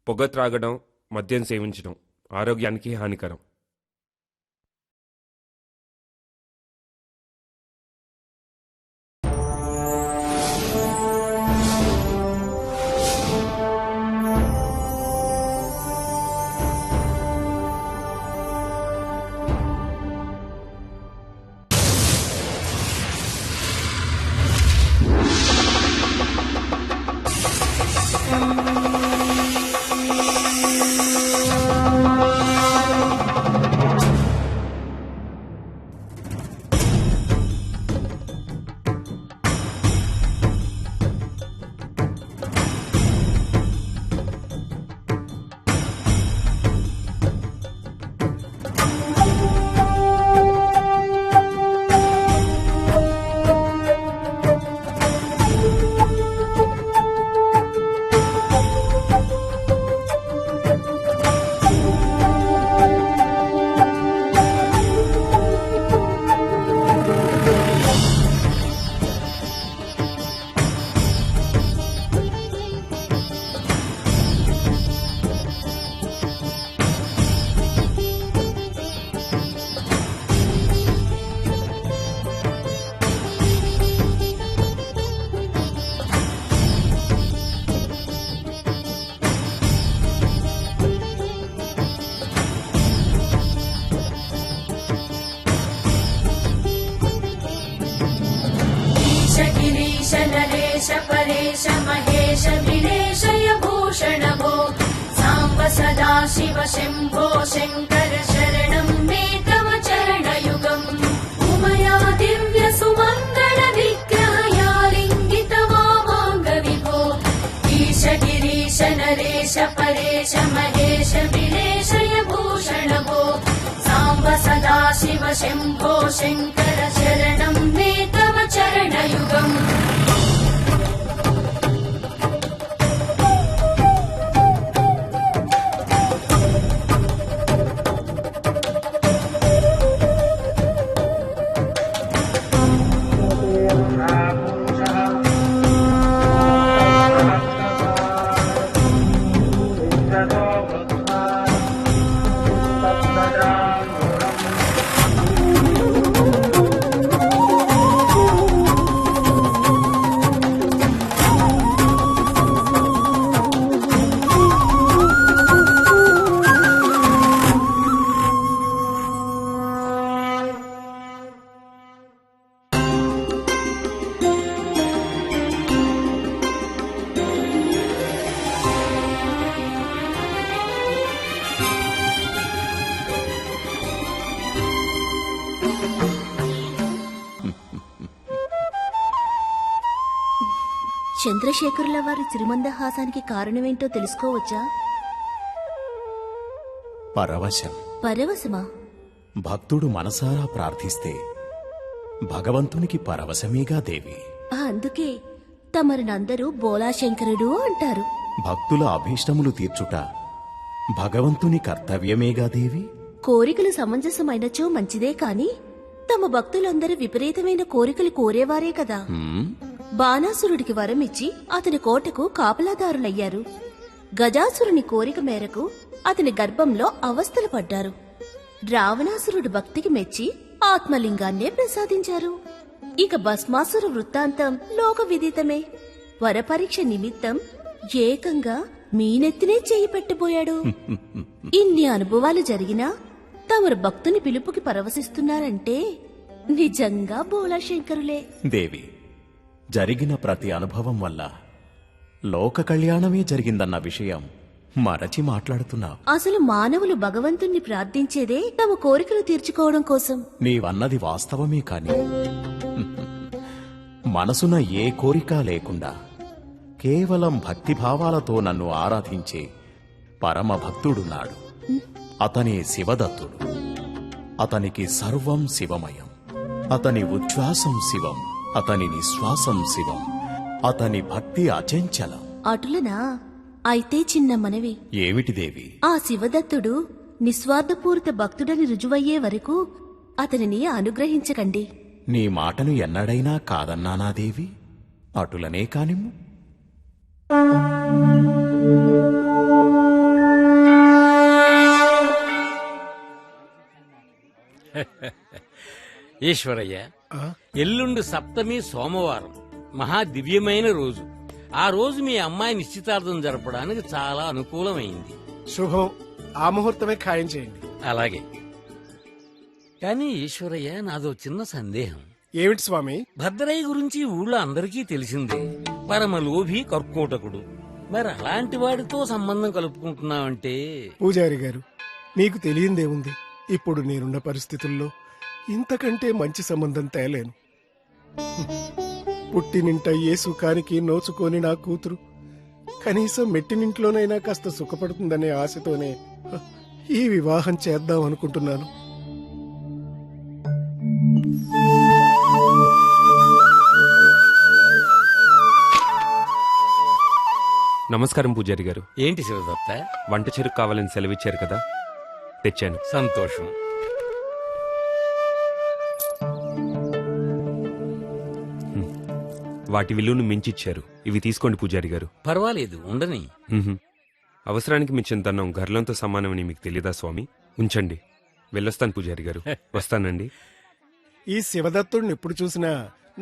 పొగ త్రాగడం, మద్యం సేవించడం ఆరోగ్యానికి హానికరం. नरेश परेश महेश विलेशय भूषण भो सांब सदा शिव शंभो शंकर शरणं मे तव चरणयुगम् उमया दिव्य सुमंगल विग्रहया लिंगित वामांग विभो ईश गिरीश नरेश परेश महेश विलेशय भूषण भो सांब सदा शिव शंभो शंकर शरणं मे तव चरणयुगम् చంద్రశేఖరుల వారి సిరిమందహాసానికి కారణమేంటో తెలుసుకోవచ్చా? పరవశం. పరవశమా? భక్తుడు మనసారా ప్రార్థిస్తే భగవంతునికి పరవశమేగా దేవి. అందుకే తమరినందరూ బోలాశంకరుడు అంటారు. భక్తుల అభీష్టములు తీర్చుట భగవంతుని కర్తవ్యమేగా దేవి. కోరికలు సమంజసమైనచో మంచిదే కాని తమ భక్తులందరూ విపరీతమైన కోరికలు కోరేవారే కదా. బాణాసురుడికి వరమిచ్చి అతని కోటకు కాపలాదారులయ్యారు. గజాసురుని కోరిక మేరకు అతని గర్భంలో అవస్థలు పడ్డారు. రావణాసురుడు భక్తికి మెచ్చి ఆత్మలింగాన్నే ప్రసాదించారు. ఇక భస్మాసుర వృత్తాంతం లోక విదితమే. వరపరీక్ష నిమిత్తం ఏకంగా మీనెత్తినే చేయి పెట్టబోయాడు. ఇన్ని అనుభవాలు జరిగినా తమరు భక్తుని పిలుపుకి పరవశిస్తున్నారంటే నిజంగా బోలాశంకరులే. దేవి, జరిగిన ప్రతి అనుభవం వల్ల లోక కళ్యాణమే జరిగిందన్న విషయం మరచి మాట్లాడుతున్నావు. అసలు మానవులు భగవంతుణ్ణి ప్రార్థించేదే తమ కోరికలు తీర్చుకోవడం కోసం. నీవన్నది వాస్తవమే కాని మనసున ఏ కోరిక లేకుండా కేవలం భక్తిభావాలతో నన్ను ఆరాధించే పరమ భక్తుడున్నాడు. అతనే శివదత్తుడు. అతనికి సర్వం శివమయం. అతని ఉచ్ఛ్వాసం శివం, అతని నిశ్వాసం శివం, అతని భక్తి అచంచలం. అటులనా? అయితే చిన్న మనవి. ఏమిటి దేవి? ఆ శివదత్తుడు నిస్వార్థపూరిత భక్తుడని రుజువయ్యే వరకు అతనిని అనుగ్రహించకండి. నీ మాటను ఎన్నడైనా కాదన్నానా దేవి? అటులనే కానిమ్ము. ఈశ్వరయ్య, ఎల్లుండి సప్తమి సోమవారం, మహా దివ్యమైన రోజు. ఆ రోజు మీ అమ్మాయి నిశ్చితార్థం జరపడానికి చాలా అనుకూలమైంది. శుభం. ఆ ముహూర్తమే ఖాయం చేయండి. అలాగే. కానీ ఈశ్వరయ్య, నాదో చిన్న సందేహం. ఏమిటి స్వామి? భద్రయ్య గురించి ఊళ్ళో అందరికీ తెలిసిందే. పరమ లోభి, కర్కోటకుడు. మరి అలాంటి వాడితో సంబంధం కలుపుకుంటున్నావంటే? పూజారి గారు, మీకు తెలియందేముంది? ఇప్పుడు నేనున్న పరిస్థితుల్లో ఇంతకంటే మంచి సంబంధం తేలేను. పుట్టినింట ఏ సుఖానికి నోచుకోని నా కూతురు కనీసం మెట్టినింట్లోనైనా కాస్త సుఖపడుతుందనే ఆశతోనే ఈ వివాహం చేద్దాం అనుకుంటున్నాను. నమస్కారం పూజారి గారు. ఏంటి శివదత్త? వంట చెరుకు కావాలని సెలవిచ్చారు కదా, తెచ్చాను. సంతోషం. వాటి విలువను మించిచ్చారు. ఇవి తీసుకోండి పూజారి గారు. పర్వాలేదు, ఉండని. అవసరానికి మించినంతనం గర్లంతో సమానమని మీకు తెలియదా స్వామి? ఉంచండి. వెళ్ళొస్తాను పూజారి గారు. వస్తానండి. ఈ శివదత్తుడిని ఎప్పుడు చూసినా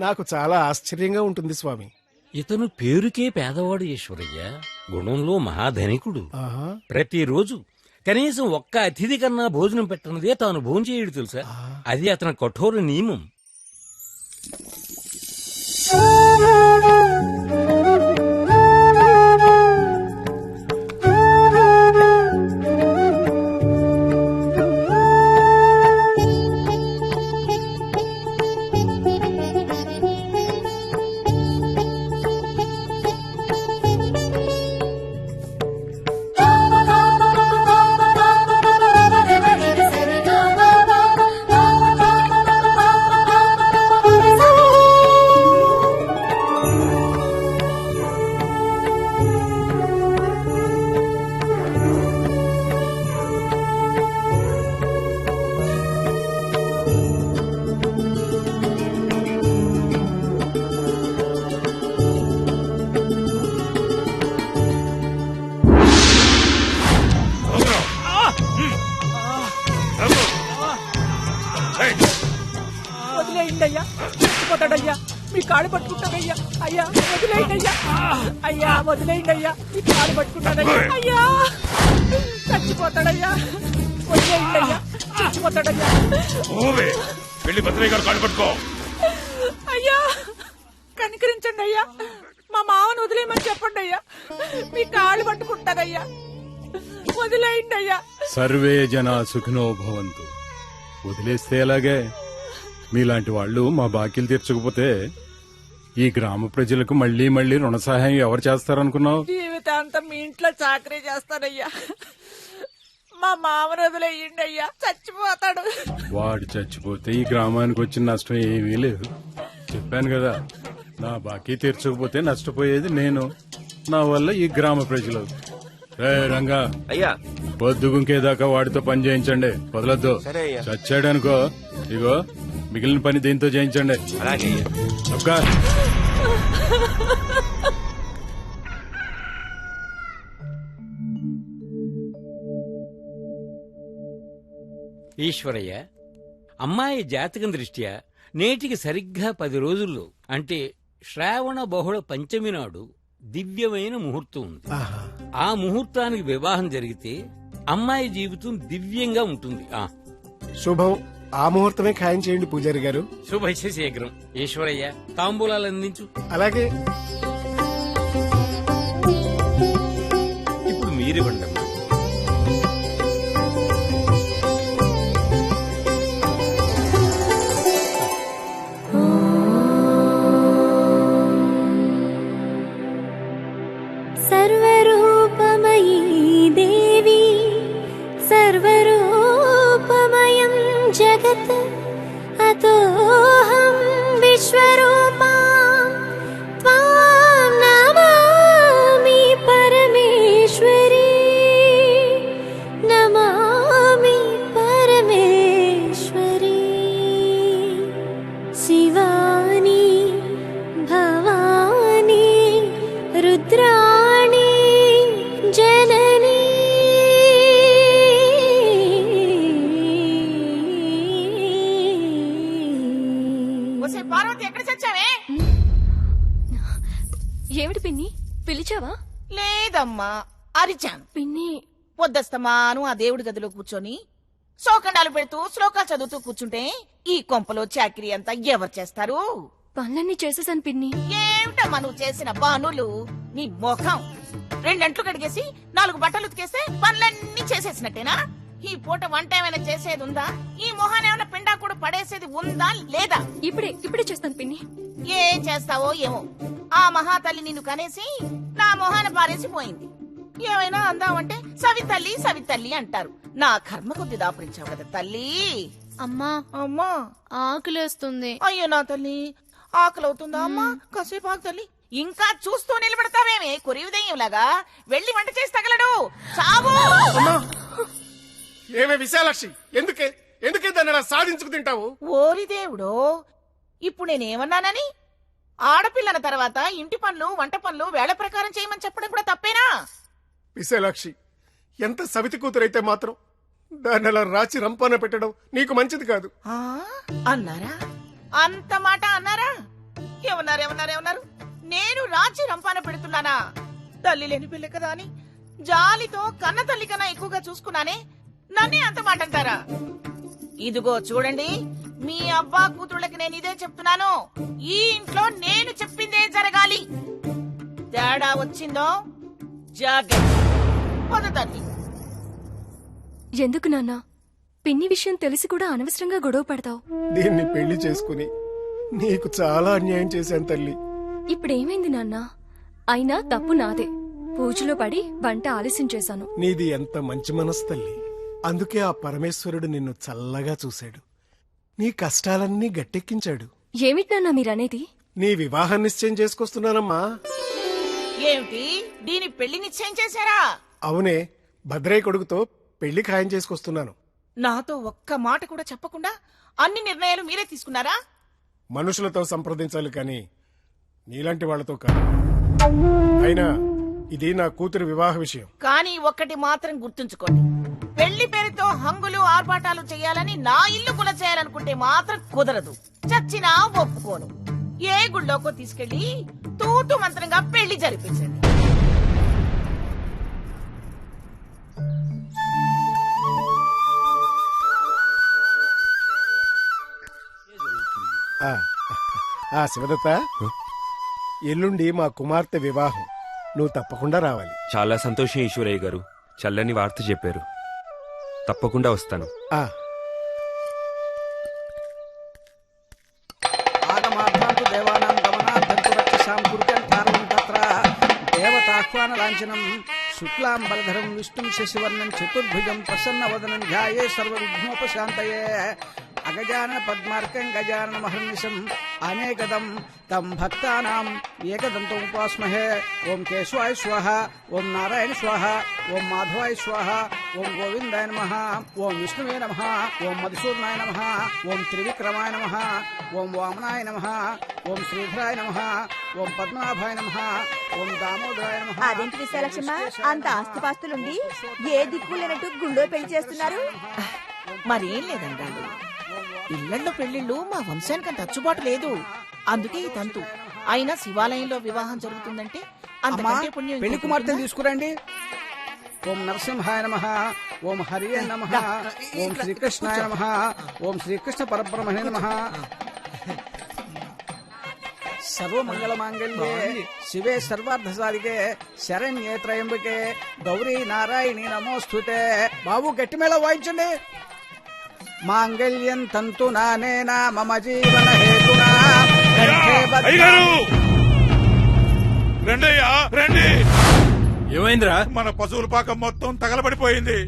నాకు చాలా ఆశ్చర్యంగా ఉంటుంది స్వామి. ఇతను పేరుకే పేదవాడు ఈశ్వరయ్య, గుణంలో మహాధనికుడు. ఆహా. ప్రతిరోజు కనీసం ఒక్క అతిథి కన్నా భోజనం పెట్టనదే తాను భోంచేయడు తెలుసా. అది అతని కఠోర నియమం. వదిలేయండయ్యా, చచ్చిపోతాడయ్యా. మీ కాళ్ళు పట్టుకుంటానయ్యా. అయ్యా వదిలేయండయ్యా. అయ్యా వదిలేయండయ్యా, మీ కాళ్ళు పట్టుకుంటానయ్యా. అయ్యా చచ్చిపోతాడయ్యా. వదిలేయండయ్యా, చచ్చిపోతాడయ్యా. అయ్యా కనికరించండి అయ్యా. మా మామను వదిలేయమని చెప్పండి అయ్యా. మీ కాళ్ళు పట్టుకుంటానయ్యా. వదిలేయండి అయ్యా. సర్వే జనా సుఖినో భవంతు. వదిలేస్తే ఎలాగే? మీలాంటి వాళ్ళు మా బాకీలు తీర్చకపోతే ఈ గ్రామ ప్రజలకు మళ్లీ మళ్లీ రుణ సహాయం ఎవరు చేస్తారనుకున్నావు? జీవితాంతం మీ ఇంట్లో చాకరీ చేస్తానయ్యా. మా మామను వదిలేయండి అయ్యా, చచ్చిపోతాడు. వాడు చచ్చిపోతే ఈ గ్రామానికి వచ్చిన నష్టం ఏమీ లేదు. చెప్పాను కదా, నా బాకీ తీర్చకపోతే నష్టపోయేది నేను, నా వల్ల ఈ గ్రామ ప్రజలు. రంగా అయ్యా, పొద్దుగుంకేదాకా వాడితో పని చేయించండి, వదలొద్దు. చచ్చాడనుకో, ఇగో మిగిలిన పని దీంతో చేయించండి. అబ్బా ఈశ్వరయ్య, అమ్మాయి జాతకం దృష్ట్యా నేటికి సరిగ్గా 10 రోజుల్లో, అంటే శ్రావణ బహుళ పంచమి నాడు దివ్యమైన ముహూర్తం ఉంది. ఆ ముహూర్తానికి వివాహం జరిగితే అమ్మాయి జీవితం దివ్యంగా ఉంటుంది. శుభం. ఆ ముహూర్తమే ఖాయం చేయండి పూజారి గారు. శుభస్య శీఘ్రం. ఈశ్వరయ్య, తాంబూలాలు అందించు. అలాగే. ఇప్పుడు మీరివ్వండి. सर्वरूपमयी देवी, सर्वरूपमयं जगत्, अतोऽहं विश्वरूपा त्वां नमामि परमेश्वरी, नमामि परमेश्वरी। शिवानी भवानी रुद्राणी जननी, ఏమిటి పిన్ని పిలిచావా? లేదమ్మా, అరిచాను. పిన్ని పొద్దస్తమాను ఆ దేవుడి గదిలో కూర్చొని శోకండాలు పెడుతూ శ్లోకాలు చదువుతూ కూర్చుంటే ఈ కొంపలో చాకిరీ అంతా ఎవరు చేస్తారు? పనులన్నీ చేసేసాను పిన్ని. ఏమిటమ్మా నువ్వు చేసిన పనులు? నీ ముఖం 2 గంటలు కడిగేసి 4 బట్టలు ఉతికేస్తే పనులన్నీ చేసేసినట్టేనా? ఈ పూట వంట ఏమైనా చేసేది ఉందా? ఈ మొహాన్ని ఏమైనా పిండా కూడా పడేసేది ఉందా లేదా? ఇప్పుడే చేస్తాను పిన్ని. ఏం చేస్తావో ఏమో, ఆ మహాతల్లి నిన్ను కనేసి నా మొహాన పారేసి పోయింది. ఏమైనా అందామంటే సవితల్లి సవితల్లి అంటారు. నా కర్మ కొద్ది దాపరించావు కదా తల్లి. అమ్మా అమ్మా ఆకలేస్తుంది. అయ్యో నా తల్లి, ఆకలవుతుందా అమ్మా? కాసేపు ఆగు తల్లి. ఇంకా చూస్తూ నిలబడతావేమే కొరివిదయ్యంలాగా? వెళ్ళి వంట చేసి తగలడు చావు. ఏమే విశాలాక్షి, ఎందుకే దాన్ని అలా సాధించుకు తింటావు? ఓరి దేవుడో, ఇప్పుడు నేనేమన్నానని? ఆడపిల్లల తర్వాత ఇంటి పనులు వంట పనులు వేళ ప్రకారం చేయమని చెప్పడం కూడా తప్పేనా? విశాలాక్షి, ఎంత సవితి కూతురైతే మాత్రం దాన్ని అలా రాచి రంపాన పెట్టడం నీకు మంచిది కాదు. ఆ అన్నారా? అంత మాట అన్నారా? ఏమన్నారు? నేను రాచి రంపాన పెడుతున్నానా? తల్లి లేని పిల్ల కదా అని జాలితో కన్న తల్లి కన్నా ఎక్కువగా చూసుకున్నానే, నన్నే అంత మాట అంటారా? ఇదిగో చూడండి, మీ అబ్బా కూతుళ్ళకి నేను ఇదే చెప్తున్నాను. ఈ ఇంట్లో నేను చెప్పిందే జరగాలి. తేడా వచ్చిందో జాగ్రత్త. పొదతల్లి. ఎందుకు నాన్న పిన్ని విషయం తెలిసి కూడా అనవసరంగా గొడవ పడతావు? దీన్ని పెళ్లి చేసుకుని నీకు చాలా అన్యాయం చేశాను తల్లి. ఇప్పుడేమైంది నాన్న? అయినా తప్పు నాదే. పూజలో పడి వంట ఆలస్యం చేశాను. నీది ఎంత మంచి మనసు తల్లి. అందుకే ఆ పరమేశ్వరుడు నిన్ను చల్లగా చూశాడు, నీ కష్టాలన్నీ గట్టెక్కించాడు. ఏమిటి నాన్న మీరనేది? నీ వివాహం నిశ్చయం చేసుకొస్తున్నానమ్మా. ఏమిటి, దీని పెళ్లి నిశ్చయం చేశారా? అవునే, భద్రయ్య కొడుకుతో పెళ్లి ఖాయం చేసుకొస్తున్నాను. నాతో ఒక్క మాట కూడా చెప్పకుండా అన్ని నిర్ణయాలు మీరే తీసుకున్నారా? మనుషులతో సంప్రదించాలి కానీ నీలాంటి వాళ్లతో కాదు. అయినా ఇది నా కూతురి వివాహ విషయం. కానీ ఒక్కటి మాత్రం గుర్తుంచుకోండి, పెళ్లి పేరుతో హంగులు ఆర్భాటాలు చేయాలని నా ఇల్లు కుల చేయాలనుకుంటే మాత్రం కుదరదు. చచ్చినా ఒప్పుకోను. ఏ గుళ్ళోకో తీసుకెళ్లి తూతు మంత్రంగా పెళ్లి జరిపించండి. శివదత్త, ఎల్లుండి మా కుమార్తె వివాహం, నువ్వు తప్పకుండా రావాలి. చాలా సంతోషం ఈశ్వరయ్య గారు, చల్లని వార్త చెప్పారు. తప్పకుండా వస్తాను. ఆగమార్థాంతు దేవానాం గమనార్థంతు రక్షసాం కురుకంఠారం తత్ర దేవతాహ్వాన లాంఛనం శుక్లాం బలధరం విష్ణుం శశివర్ణం చతుర్భుజం ప్రసన్నవదనం ధ్యాయే సర్వవిఘ్నోపశాంతయే అగజానన పద్మార్కం గజానన మహర్నిశం అనేకదం తం భక్తానాం ఏకదంతం ఉపాస్మహే. ఓం కేశవాయ స్వాహ, ఓం నారాయణ స్వాహ, ఓం మాధవాయ స్వాహ, ఓం గోవిందాయ నమః, ఓం విష్ణువే నమః, ఓం మధుసూదనాయ నమః, ఓం త్రివిక్రమాయ నమః, ఓం వామనాయ నమః, ఓం శ్రీధరాయ నమః, ఓం పద్మనాభాయ నమః, ఓం దామోదరాయ నమః. అదేంటి విశాలక్షమ్మ, అంత ఆస్తిపాస్తులుండి ఏ దిక్కు లేనట్టు గుళ్ళో పెళ్లి చేస్తున్నారు? మరేం లేదండి, ఇళ్లలో పెళ్లిళ్ళు మా వంశానికి అంత అచ్చుబాటు లేదు. అందుకే ఈ తంతు. అయినా శివాలయంలో వివాహం జరుగుతుందంటే అంతకంటే పుణ్యం పెళ్లి కుమార్తెను తీసుకురండి. ఓం నరసింహాయ నమః, ఓం హరియే నమః, ఓం శ్రీకృష్ణాయ నమః, ఓం శ్రీకృష్ణ పరబ్రహ్మణే నమః. సర్వమంగళమాంగళ్యే శివే సర్వార్థసాధికే శరణ్యే త్రయంబకే గౌరీ నారాయణి నమోస్తుతే. బాబు గట్టి మేళ వాయించండి. మాంగళ్యం తంతు నానేనా మమ జీవన హేతునా రండి. ఏమైందిరా? మన పశువుల పాకం మొత్తం తగలబడిపోయింది.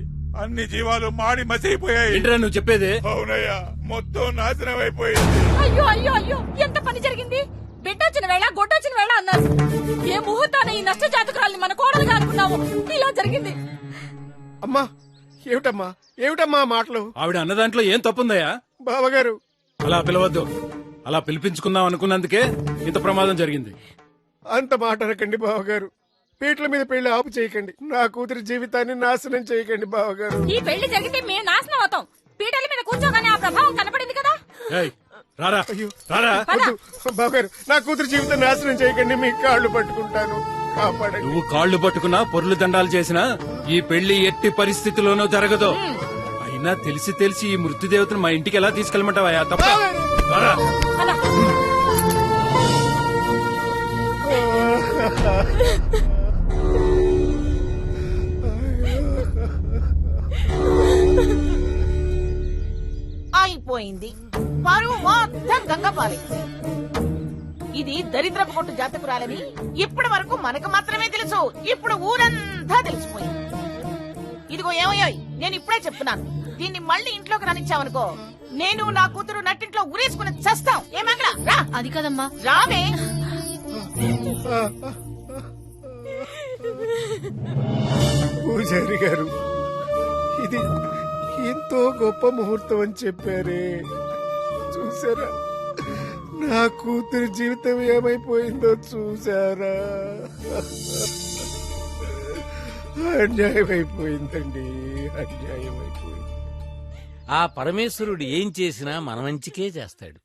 అన్ని జీవాలు మాడి మసిగిపోయాయి. ఏంట్రా నువ్వు చెప్పేది? అవునయ్యా, మొత్తం నాశనం అయిపోయింది. అయ్యో అయ్యో అయ్యో, ఎంత పని జరిగింది! బిడ్డొచ్చిన వేళ గొడ్డొచ్చిన వేళ అన్నారు. ఏ ముహూర్తాన ఈ నష్ట జాతకురాల్ని మన కోడలుగా అనుకున్నాము, ఇలా జరిగింది. అమ్మా, ఏమిటమ్మా మాటలు? ఆవిడ అన్న దాంట్లో ఏం తప్పుందయ్యా? బావగారు, అలా పిలవద్దు. అలా పిలిపించుకుందాం అనుకున్నందుకే ఇంత ప్రమాదం జరిగింది. అంత మాట అనకండి బావగారు. పీటల మీద పెళ్లి ఆపు చేయకండి. నా కూతురి జీవితాన్ని నాశనం చేయకండి బావగారు. ఈ పెళ్లి జరిగితే మేము నాశనం అవుతాం. పీటల మీద కూర్చోగానే ఆ ప్రభావం కనపడింది కదా. ఏయ్, రారా అయ్యో రారా వద్దు. బావగారు నా కూతురు జీవితం నాశనం చేయకండి, మీ కాళ్ళు పట్టుకుంటాను, కాపాడండి. నువ్వు కాళ్ళు పట్టుకున్నా పొర్లు దండాలు చేసినా ఈ పెళ్లి ఎట్టి పరిస్థితిలోనూ జరగదు. అయినా తెలిసి తెలిసి ఈ మృత్యుదేవతను మా ఇంటికి ఎలా తీసుకెళ్ళమంటావా తప్ప? రారా. అయిపోయింది. పరువు మొత్తం గంగ పాలైంది. ఇది దరిద్రపు కొట్టు జాతకురాలని ఇప్పటి వరకు మనకు మాత్రమే తెలుసు. ఇప్పుడు ఊరంతా తెలిసిపోయింది. ఇదిగో ఏమయ్యోయ్, నేను ఇప్పుడే చెప్తున్నాను, దీన్ని మళ్ళీ ఇంట్లోకి రానిచ్చావనుకో, నేను నా కూతురు నట్టింట్లో ఉరేసుకుని చస్తాం. ఏమంగళ రా. అది కదమ్మా. రావే. పూజారి గారు, ఇది ఎంతో గొప్ప ముహూర్తం అని చెప్పారే, చూసారా నా కూతురు జీవితం ఏమైపోయిందో చూసారా? అన్యాయం అయిపోయిందండి, అన్యాయం అయిపోయింది. ఆ పరమేశ్వరుడు ఏం చేసినా మన మంచికే చేస్తాడు.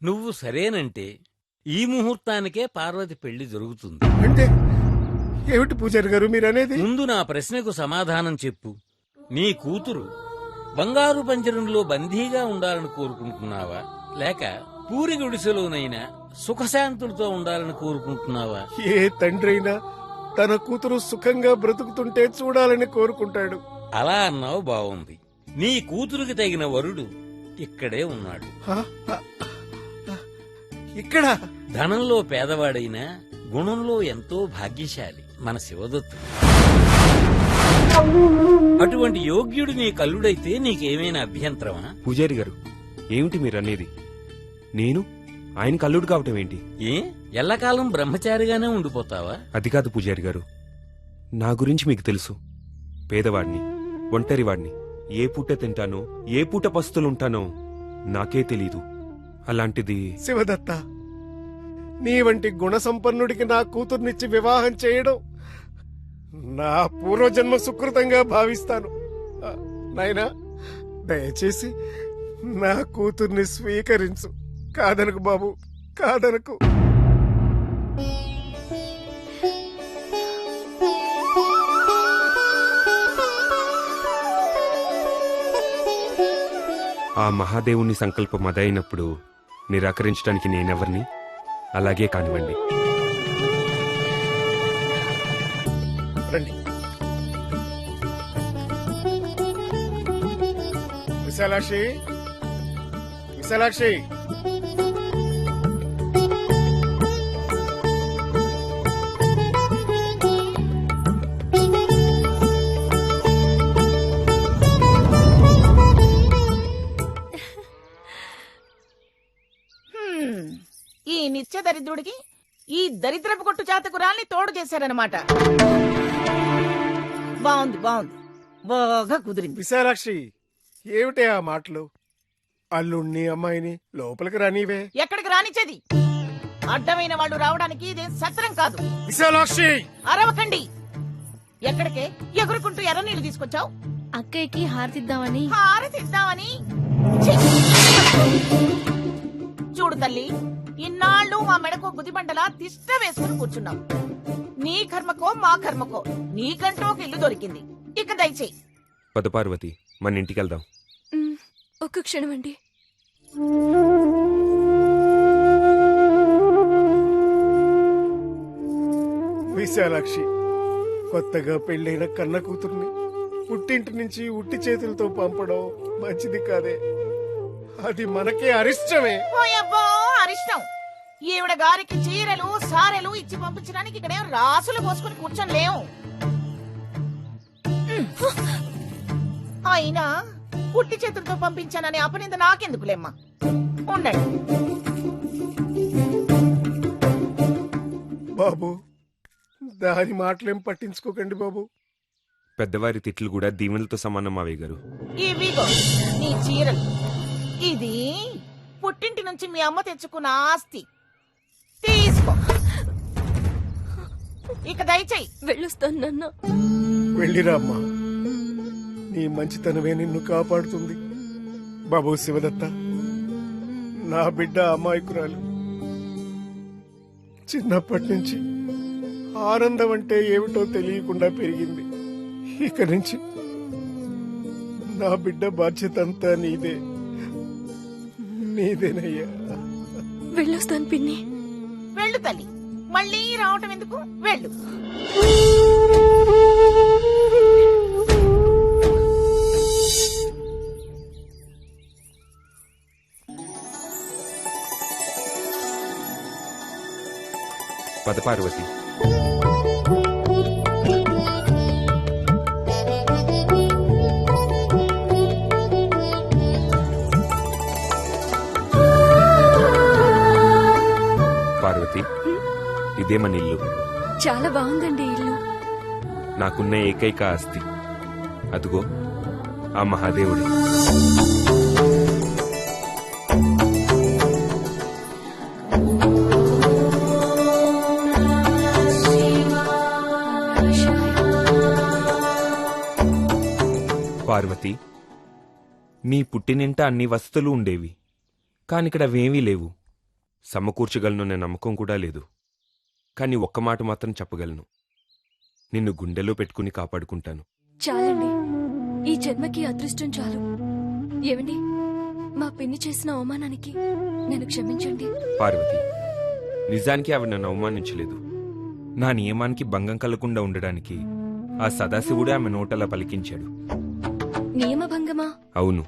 నువ్వు సరేనంటే ఈ ముహూర్తానికే పార్వతి పెళ్లి జరుగుతుంది. అంటే ఏమిటి పూజారి గారు మీరనేది? ముందు నా ప్రశ్నకు సమాధానం చెప్పు. నీ కూతురు బంగారు పంజరంలో బందీగా ఉండాలని కోరుకుంటున్నావా, లేక పూరి గుడిసెలోనైనా సుఖశాంతులతో ఉండాలని కోరుకుంటున్నావా? ఏ తండ్రి అయినా తన కూతురు సుఖంగా బ్రతుకుతుంటే చూడాలని కోరుకుంటాడు. అలా అన్నావు, బావుంది. నీ కూతురుకి తగిన వరుడు ఇక్కడే ఉన్నాడు. ఇక్కడ ధనంలో పేదవాడైనా గుణంలో ఎంతో భాగ్యశాలి మన శివదత్తుడు. అటువంటి యోగ్యుడు నీ కల్లుడైతే నీకేమైనా అభ్యంతరమా? పూజారి గారు, ఏమిటి మీరనేది? నేను ఆయన కల్లుడు కావటం ఏంటి? ఏ ఎల్లకాలం బ్రహ్మచారిగానే ఉండిపోతావా? అది కాదు పూజారి గారు, నా గురించి మీకు తెలుసు. పేదవాడిని, ఒంటరివాడిని, ఏ పూట తింటానో ఏ పూట పస్తులుంటానో నాకే తెలీదు. అలాంటిది శివదత్త, నీ వంటి గుణ సంపన్నుడికి నా కూతుర్నిచ్చి వివాహం చేయడం నా పూర్వజన్మ సుకృతంగా భావిస్తాను. నాయనా, దయచేసి నా కూతుర్ని స్వీకరించు. కాదనకు బాబు, కాదనకు. ఆ మహాదేవుని సంకల్పం అదైనప్పుడు నిరాకరించడానికి నేనెవరిని? అలాగే కానివ్వండి. రండి. విశాలాక్షి, విశాలాక్షి, ఈ నిత్య దరిద్రుడికి ఈ దరిద్రపు కొట్టు జాతకురాల్ని తోడు చేశారనమాట. బాగుంది, బాగుంది, బాగా కుదిరింది. విశాలాక్షి, ఏమిటే ఆ మాటలు? అల్లుణ్ణి అమ్మాయిని లోపలికి రానివే. ఎక్కడికి రానిచ్చేది? అడ్డమైన వాళ్ళు రావడానికి ఇదేం సత్రం కాదు. విశాలాక్షి, అరవకండి. ఎక్కడికే ఎగురుకుంటూ ఎర్ర నీళ్లు తీసుకొచ్చావు? అక్కయ్యకి హారతిద్దామని. హారతిద్దామని? ఛీ! చూడు తల్లి, ఇన్నాళ్ళు మా మెడకో గుదిబండలా తిష్ట వేసుకుని కూర్చున్నావు. నీ కర్మకో మా కర్మకో నీకంటూ ఒక ఇల్లు దొరికింది. ఇక దయచేయి. పద పార్వతి, మన ఇంటికి వెళ్దాం. ఒక్క క్షణం అండి. విశాలాక్షి, కొత్తగా పెళ్ళైన కన్న కూతుర్ని పుట్టింటి నుంచి ఉట్టి చేతులతో పంపడం మంచిది కాదే. అది మనకే అరిష్టమే. ఓయబ్బో, అరిష్టం. ఈవిడ గారికి చీరలు సారెలు ఇచ్చి పంపించడానికి ఇక్కడేం రాసులు పోసుకుని కూర్చొని లేవు. అయినా పుట్టి చేతులతో పంపించానని అపనింద నాకెందుకులేమ్మా. ఉండండి బాబు, దాని మాటలేం పట్టించుకోకండి బాబు. పెద్దవారి తిట్లు కూడా దీవెనలతో సమానం మావయ్య గారు. ఇవిగో నీ చీరలు. ఇది పుట్టింటి నుంచి మీ అమ్మ తెచ్చుకున్న ఆస్తి. తీసుకో. ఇక దయచేయి. వెళ్ళొస్తాను నాన్న. వెళ్ళిరా అమ్మా, నీ మంచితనమే నిన్ను కాపాడుతుంది. బాబు శివదత్త, నా బిడ్డ అమాయకురాలు. చిన్నప్పటి నుంచి ఆనందం అంటే ఏమిటో తెలియకుండా పెరిగింది. ఇక నుంచి నా బిడ్డ బాధ్యత అంతా నీదేనయ్యా. వెళ్ళొస్తాను పిన్ని. వెళ్ళు తల్లి, మళ్ళీ రావటం ఎందుకు? వెళ్ళు. పద పార్వతి. పార్వతి, ఇదే మన ఇల్లు. చాలా బాగుందండి ఇల్లు. నాకున్న ఏకైక ఆస్తి అదుగో ఆ మహాదేవుడు. పార్వతి, మీ పుట్టినింట అన్ని వసతులు ఉండేవి, కానిక్కడ అవేమీ లేవు. సమకూర్చగలననే నమ్మకం కూడా లేదు. కాని ఒక్క మాట మాత్రం చెప్పగలను, నిన్ను గుండెలో పెట్టుకుని కాపాడుకుంటాను. చాలండి, ఈ జన్మకి అదృష్టం చాలు. ఏమండి, మా పిన్ని చేసిన అవమానానికి నన్ను క్షమించండి. పార్వతి, నిజానికి ఆవిడ నన్ను అవమానించలేదు. నా నియమానికి భంగం కలగకుండా ఉండడానికి ఆ సదాశివుడే ఆమె నోటలా పలికించాడు. నియమభంగమా? అవును.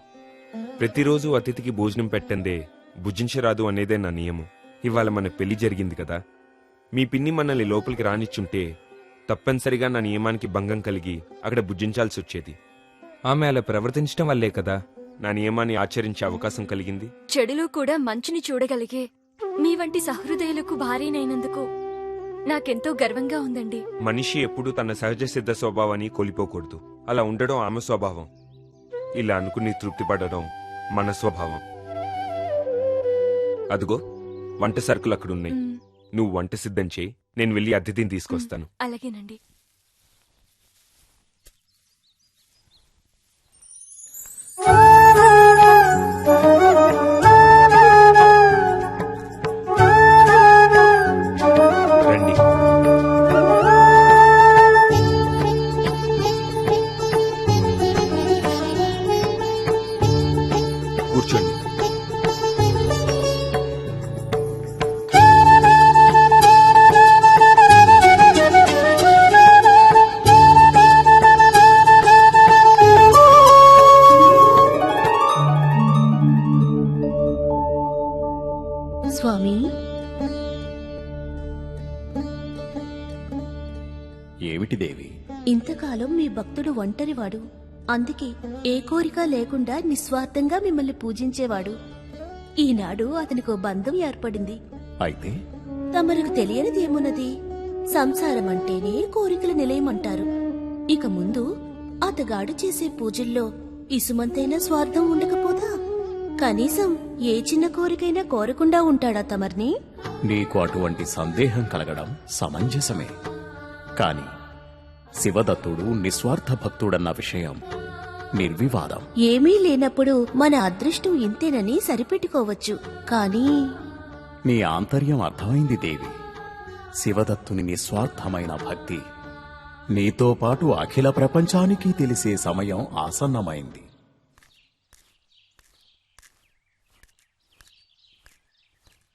ప్రతిరోజు అతిథికి భోజనం పెట్టందే భుజించరాదు అనేదే నా నియమం. ఇవాళ మన పెళ్లి జరిగింది కదా, మీ పిన్ని మనల్ని లోపలికి రానిచ్చుంటే తప్పనిసరిగా నా నియమానికి భంగం కలిగి అక్కడ భుజించాల్సి వచ్చేది. ఆమె అలా ప్రవర్తించడం వల్లే కదా నా నియమాన్ని ఆచరించే అవకాశం కలిగింది. చెడులో కూడా మంచిని చూడగలిగే మీ వంటి సహృదయులకు భార్యనైనందుకు నాకెంతో గర్వంగా ఉందండి. మనిషి ఎప్పుడూ తన సహజ సిద్ధ స్వభావాన్ని కోల్పోకూడదు. అలా ఉండడం ఆమె స్వభావం. ఇలా అనుకుని తృప్తి పడడం మన స్వభావం. అదుగో వంట సరుకులు అక్కడున్నాయి. నువ్వు వంట సిద్ధం చేయి, నేను వెళ్ళి అతిథిని తీసుకొస్తాను. అలాగేనండి. రండి. కూర్చోండి. స్వామి, ఏమిటి దేవి? ఇంతకాలం మీ భక్తుడు ఒంటరివాడు. అందుకే ఏ కోరిక లేకుండా నిస్వార్థంగా మిమ్మల్ని పూజించేవాడు. ఈనాడు అతనికో బంధం ఏర్పడింది. అయితే తమరకు తెలియనిది ఏమున్నది? సంసారం అంటేనే కోరికల నిలయమంటారు. ఇక ముందు అతగాడు చేసే పూజల్లో ఇసుమంతైనా స్వార్థం ఉండకపోదా? కనీసం ఏ చిన్న కోరికైనా కోరకుండా ఉంటాడా తమర్ని? నీకు అటువంటి సందేహం కలగడం సమంజసమే. కాని శివదత్తుడు నిస్వార్థ భక్తుడన్న విషయం నిర్వివాదం. ఏమీ లేనప్పుడు మన అదృష్టం ఇంతేనని సరిపెట్టుకోవచ్చు. కానీ నీ ఆంతర్యం అర్థమైంది దేవి. శివదత్తుని నిస్వార్థమైన భక్తి నీతో పాటు అఖిల ప్రపంచానికి తెలిసే సమయం ఆసన్నమైంది.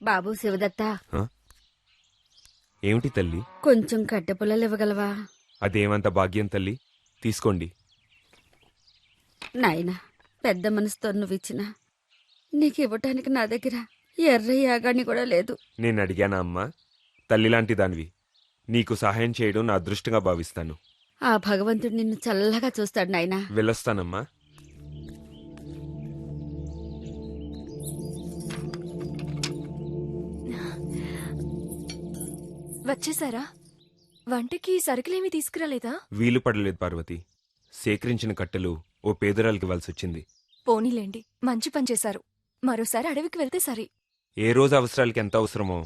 బాబు శివదత్త, ఏమిటి తల్లి? కొంచెం కట్టెపుల్లలు ఇవ్వగలవా? అదేమంత భాగ్యం తల్లి, తీసుకోండి. నాయనా, పెద్ద మనసుతో నువ్విచ్చిన నీకు ఇవ్వటానికి నా దగ్గర ఎర్ర యాగాన్ని కూడా లేదు. నేను అడిగానా అమ్మా? తల్లిలాంటి దానివి, నీకు సహాయం చేయడం నా అదృష్టంగా భావిస్తాను. ఆ భగవంతుడు నిన్ను చల్లగా చూస్తాడు నాయనా. వెళ్ళొస్తానమ్మా. వచ్చేసారా? వంటకి సరుకులేమీ తీసుకురాలేదా? వీలు పడలేదు పార్వతి. సేకరించిన కట్టెలు ఓ పేదరాలకి ఇవ్వాల్సొచ్చింది. పోనీలేండి, మంచి పని చేశారు. మరోసారి అడవికి వెళ్తే సరి. ఏ రోజు అవసరాలకి ఎంత అవసరమో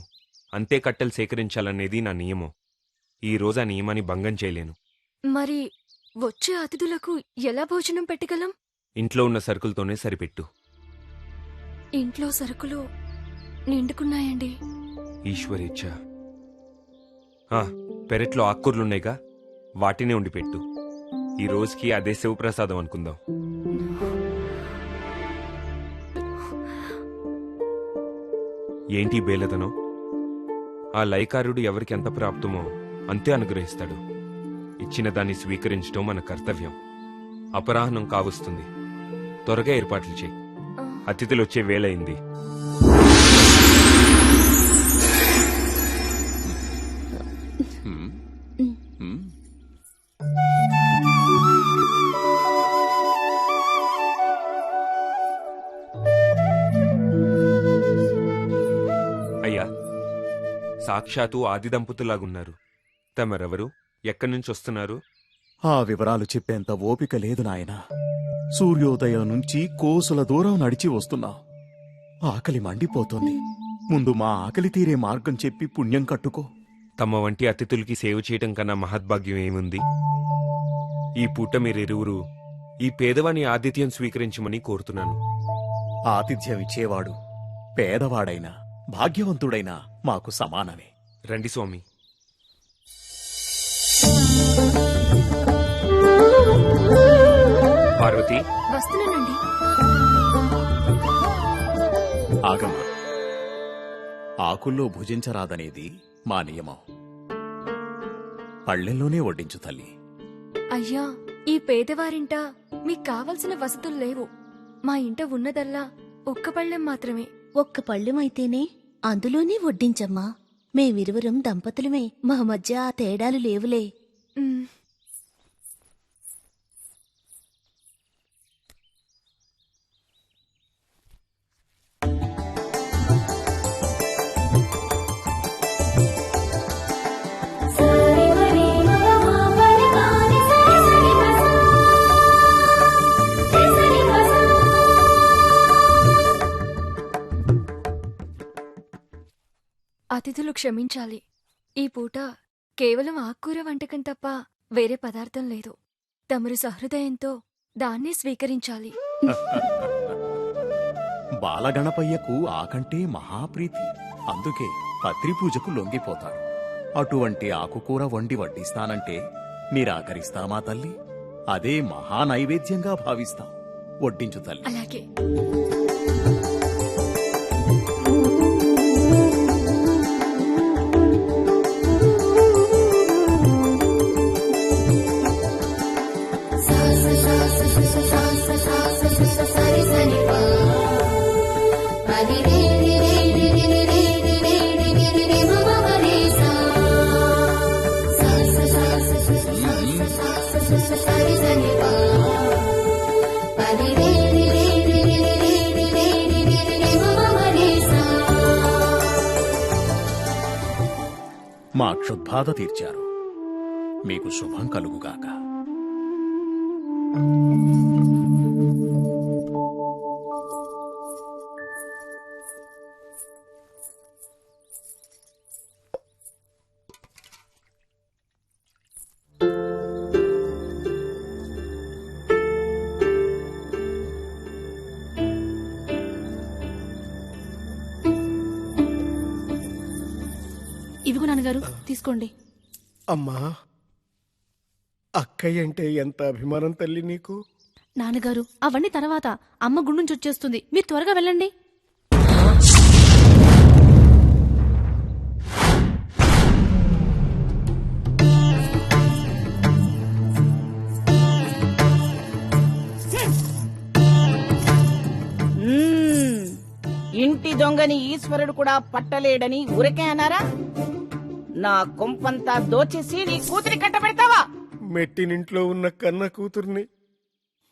అంతే కట్టెలు సేకరించాలనేది నా నియమం. ఈ రోజు ఆ నియమాన్ని భంగం చేయలేను. మరి వచ్చే అతిథులకు ఎలా భోజనం పెట్టగలం? ఇంట్లో ఉన్న సరుకులతోనే సరిపెట్టు. ఇంట్లో సరుకులు నిండుకున్నాయండి. ఈశ్వరేచ్ఛ. పెరట్లో ఆకుకూరలున్నాయిగా, వాటినే ఉండి పెట్టు. ఈ రోజుకి అదే శివప్రసాదం అనుకుందాం. ఏంటి బేలదనం? ఆ లైకారుడు ఎవరికి ఎంత ప్రాప్తమో అంతే అనుగ్రహిస్తాడు. ఇచ్చిన దాన్ని స్వీకరించడం మన కర్తవ్యం. అపరాహ్నం కావస్తుంది, త్వరగా ఏర్పాట్లు చేయి. అతిథులు వచ్చే వేళయింది. అయ్యా, సాక్షాత్తు ఆది దంపతులాగున్నారు. తమరెవరు? ఎక్కడి నుంచి వస్తున్నారు? ఆ వివరాలు చెప్పేంత ఓపిక లేదు నాయనా. సూర్యోదయం నుంచి కోసుల దూరం నడిచి వస్తున్నా. ఆకలి మండిపోతోంది. ముందు మా ఆకలి తీరే మార్గం చెప్పి పుణ్యం కట్టుకో. తమ వంటి అతిథులకి సేవ చేయటం కన్నా మహద్భాగ్యం ఏముంది? ఈ పూట మీరిరువురు ఈ పేదవాని ఆతిథ్యం స్వీకరించమని కోరుతున్నాను. ఆతిథ్యం ఇచ్చేవాడు పేదవాడైనా భాగ్యవంతుడైనా మాకు సమానమే. రండి స్వామి. పార్వతి, వస్తున్నానండి. ఆగమ్మా. ఆకుల్లో భుజించరాదనేది మా నియమం. పళ్ళెల్లోనే వడ్డించు తల్లి. అయ్యా, ఈ పేదవారింట మీకు కావలసిన వసతులు లేవు. మా ఇంట ఉన్నదల్లా ఒక్క పళ్ళెం మాత్రమే. ఒక్క పళ్ళెమైతేనే అందులోనే వడ్డించమ్మా. మేమిరువురం దంపతులమే, మా మధ్య ఆ తేడాలు లేవులే. ఉమ్. అతిథులు క్షమించాలి. ఈ పూట కేవలం ఆకుకూర వంటకం తప్ప వేరే పదార్థం లేదు. తమరు సహృదయంతో దాన్నే స్వీకరించాలి. బాలగణపయ్యకు ఆకంటే మహాప్రీతి. అందుకే పత్రి పూజకు లొంగిపోతాడు. అటువంటి ఆకుకూర వండి వడ్డిస్తానంటే నిరాకరిస్తామా తల్లి? అదే మహానైవేద్యంగా భావిస్తాం. వడ్డించు తల్లి. అలాగే. మా క్షుద్బాధ తీర్చారు. మీకు శుభం కలుగుగాక. ఇదిగో నాన్నగారు, తీసుకోండి. అమ్మా, అక్కయ్య అంటే ఎంత అభిమానం తల్లి నీకు. నాన్నగారు, అవన్నీ తర్వాత. అమ్మ గుడి నుంచి వచ్చేస్తుంది, మీరు త్వరగా వెళ్ళండి. ఇంటి దొంగని ఈశ్వరుడు కూడా పట్టలేడని ఊరకే అన్నారా? నా కొంపంతా దోచేసి నీ కూతురి కట్టబెడతావా? మెట్టినింట్లో ఉన్న కన్న కూతుర్ని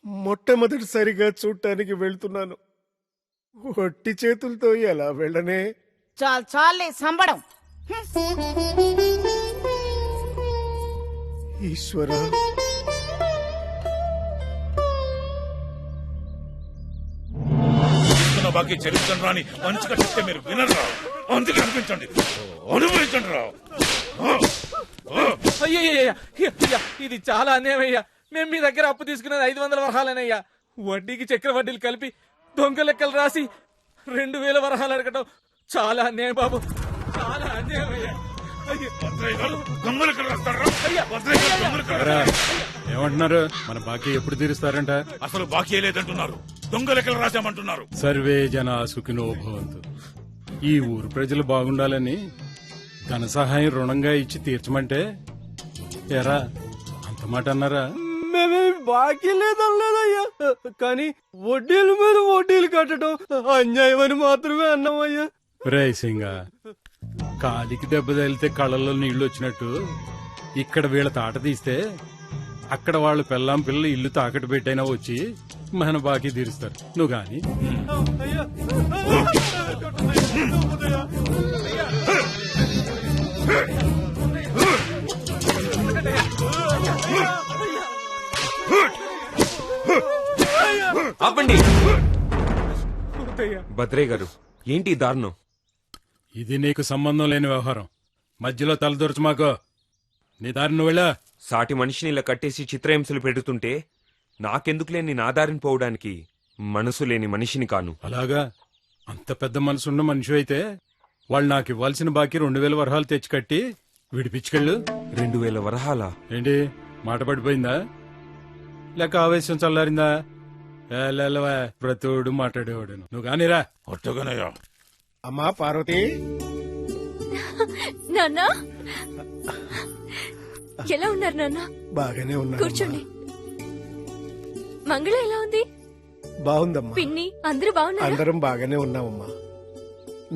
మొట్టమొదటిసారిగా చూడటానికి వెళ్తున్నాను. ఒట్టి చేతులతో ఎలా వెళ్ళనే? చాలే సంబడం. ఈశ్వరా, బాకీ చరిత్రను రాని మంచిగా చెప్తే మీరు వినరా? అందుకే అనిపించండి, అనుభవించండి రా. అయ్యయ్యా, ఇది చాలా అన్యాయమయ్యా. మేము మీ దగ్గర అప్పు తీసుకున్నది 500 వరహాలనయ్యా. వడ్డీకి చక్ర వడ్డీలు కలిపి దొంగ లెక్కలు రాసి 2000 వరహాలు అడగటం చాలా అన్యాయం బాబు, చాలా అన్యాయం అయ్యా. అయ్యో. భద్రయ్య గారు దొంగలు ఇక్కడ వస్తారా? అయ్యా. భద్రయ్య గారు దొంగలు ఇక్కడ ఎరా, ఏమంటున్నారు? మన బాకీ ఎప్పుడు తీరుస్తారంట? అసలు బాకీ లేదంటున్నారు. దొంగలు ఎక్కడ రాశామంటున్నారు. సర్వే జన సుఖినో భవంతు. ఈ ఊరు ప్రజలు బాగుండాలని ధన సహాయం రుణంగా ఇచ్చి తీర్చమంటే ఎరా అంత మాట అన్నారా? మేమేం బాకీ లేదనలేదయ్యా, కానీ వడ్డీల మీద వడ్డీలు కట్టడం అన్యాయం అని మాత్రమే అన్నామయ్యా. రేసింగా కాలికి దెబ్బ తగిలితే కళ్ళల్లో నీళ్లు వచ్చినట్టు ఇక్కడ వీళ్ళ తాట తీస్తే అక్కడ వాళ్ళు పెళ్ళాం పిల్లలు ఇల్లు తాకట్టు పెట్టైనా వచ్చి మన బాకీ తీరుస్తారు. నువ్వు గాని ఆపండి. భద్రయ్య గారు, ఏంటి ఈ దారుణం? ఇది నీకు సంబంధం లేని వ్యవహారం. మధ్యలో తలదొరచు మాకో. నీ దారి నువ్వు వెళ్ళా. సాటి మనిషిని ఇలా కట్టేసి చిత్రహింసలు పెడుతుంటే నాకెందుకు లేని నా దారిని పోవడానికి మనసు లేని మనిషిని కాను. అలాగా? అంత పెద్ద మనసున్న మనిషి అయితే వాళ్ళు నాకు ఇవ్వాల్సిన బాకీ 2000 వరహాలు తెచ్చి కట్టి విడిపించుకెళ్ళు. 2000 వరహాలా? ఏంటి మాట పడిపోయిందా లేక ఆవేశం చల్లారిందా? ప్రతోడు మాట్లాడేవాడు. నువ్వు కానీరా. ఒట్టగనయ్యా. అమ్మా పార్వతి, నాన్న ఎలా ఉన్నారు నాన్న? బాగానే ఉన్నా. కూర్చోండి. మంగళ ఎలా ఉంది? బాగుందమ్మా. పిన్ని అందరూ బాగున్నారు? అందరం బాగానే ఉన్నామమ్మా.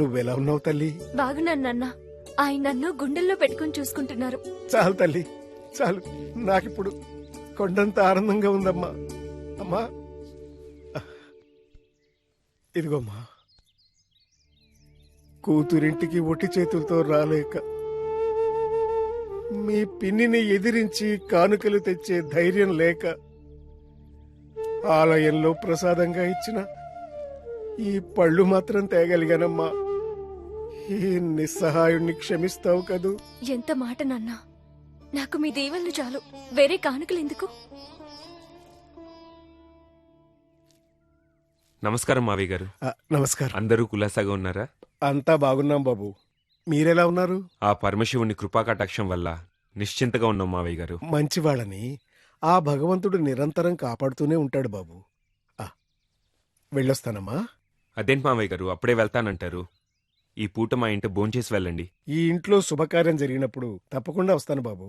నువ్వెలా ఉన్నావు తల్లి? బాగున్నాను నాన్న. ఆయన నన్ను గుండెల్లో పెట్టుకుని చూసుకుంటున్నారు. చాలు తల్లి, చాలు. నాకిప్పుడు కొండంత ఆనందంగా ఉందమ్మా. అమ్మా ఇదిగోమ్మా, కూతురింటికి ఒట్టి చేతులతో రాలేక మీ పిన్నిని ఎదిరించి కానుకలు తెచ్చే ధైర్యం లేక ఆలయంలో ప్రసాదంగా ఇచ్చిన ఈ పళ్ళు మాత్రం తేగలిగానమ్మా. ఈ నిస్సహాయుణ్ణి క్షమిస్తావు కదూ? ఎంత మాట నాన్న. నాకు మీ దీవెనలు చాలు, వేరే కానుకలు ఎందుకు? నమస్కారం మావయ్య గారు. నమస్కారం. అందరూ కులాసాగా ఉన్నారా? అంతా బాగున్నాం బాబు. మీరెలా ఉన్నారు? ఆ పరమశివుని కృపాకటాక్షం వల్ల నిశ్చింతగా ఉన్నాం మావయ్య గారు. మంచివాళ్ళని ఆ భగవంతుడు నిరంతరం కాపాడుతూనే ఉంటాడు బాబు. వెళ్ళొస్తానమ్మా. అదేంటి మావయ్య గారు అప్పుడే వెళ్తానంటారు? ఈ పూట మా ఇంట భోంచేసి వెళ్ళండి. ఈ ఇంట్లో శుభకార్యం జరిగినప్పుడు తప్పకుండా వస్తాను బాబు.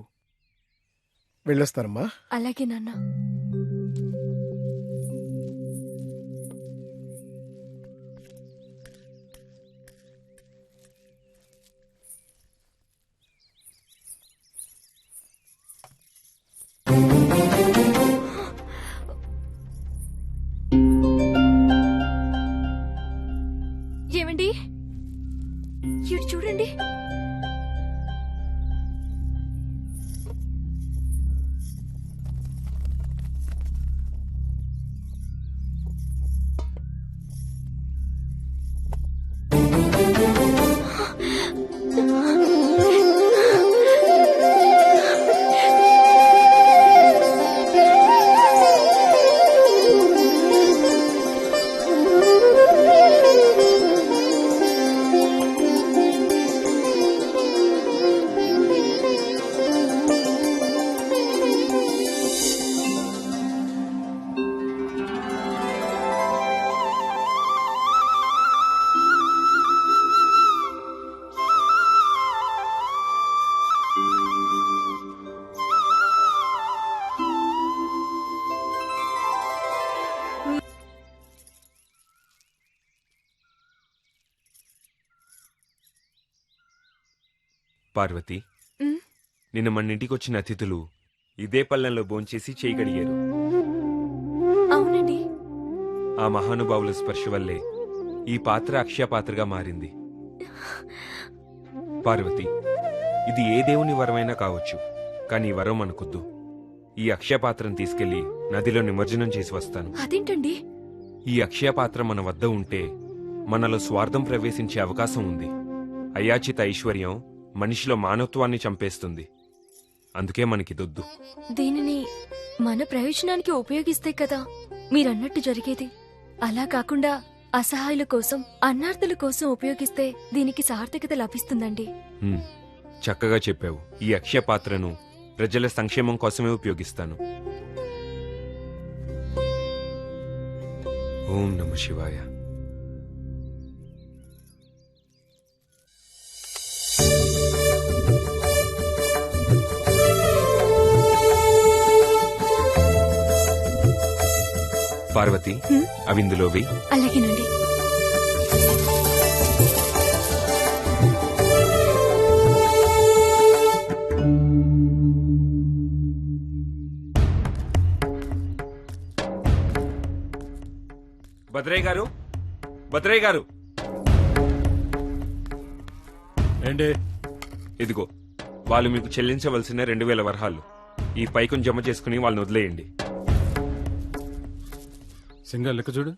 వెళ్ళొస్తానమ్మా. అలాగే నాన్న. ఏమండి, ఇటు చూడండి. పార్వతి, నిన్న మన ఇంటికి వచ్చిన అతిథులు ఇదే పళ్ళెంలో భోంచేసి చేయి కడిగారు. అవునండి. ఆ మహానుభావుల స్పర్శ వల్లే ఈ పాత్ర అక్షయ పాత్రగా మారింది. పార్వతి, ఇది ఏ దేవుని వరమైనా కావచ్చు, కానీ ఈ వరం మనకొద్దు. ఈ అక్షయ పాత్రను తీసుకెళ్లి నదిలో నిమజ్జనం చేసి వస్తాను. అదేంటండి? ఈ అక్షయ పాత్ర మన వద్ద ఉంటే మనలో స్వార్థం ప్రవేశించే అవకాశం ఉంది. అయాచిత ఐశ్వర్యం మనిషిలో మానవత్వాన్ని చంపేస్తుంది. అందుకే మనకిదొద్దు. దీనిని మన ప్రయోజనానికి ఉపయోగిస్తే కదా మీరన్నట్టు జరిగేది. అలా కాకుండా అసహాయుల కోసం, అన్నార్థుల కోసం ఉపయోగిస్తే దీనికి సార్థకత లభిస్తుందండి. చక్కగా చెప్పావు. ఈ అక్షయ పాత్రను ప్రజల సంక్షేమం కోసమే ఉపయోగిస్తాను. ఓం నమః శివాయ. పార్వతి, అవి ఇందులో వెయ్యి. అలాగేనండి. భద్రయ్య గారు, భద్రయ్య గారు, ఏంటి? ఇదిగో వాళ్ళు మీకు చెల్లించవలసిన 2000 వరహాలు. ఈ పైకం జమ చేసుకుని వాళ్ళని వదిలేయండి. సింగల్ లెక్క చూడు.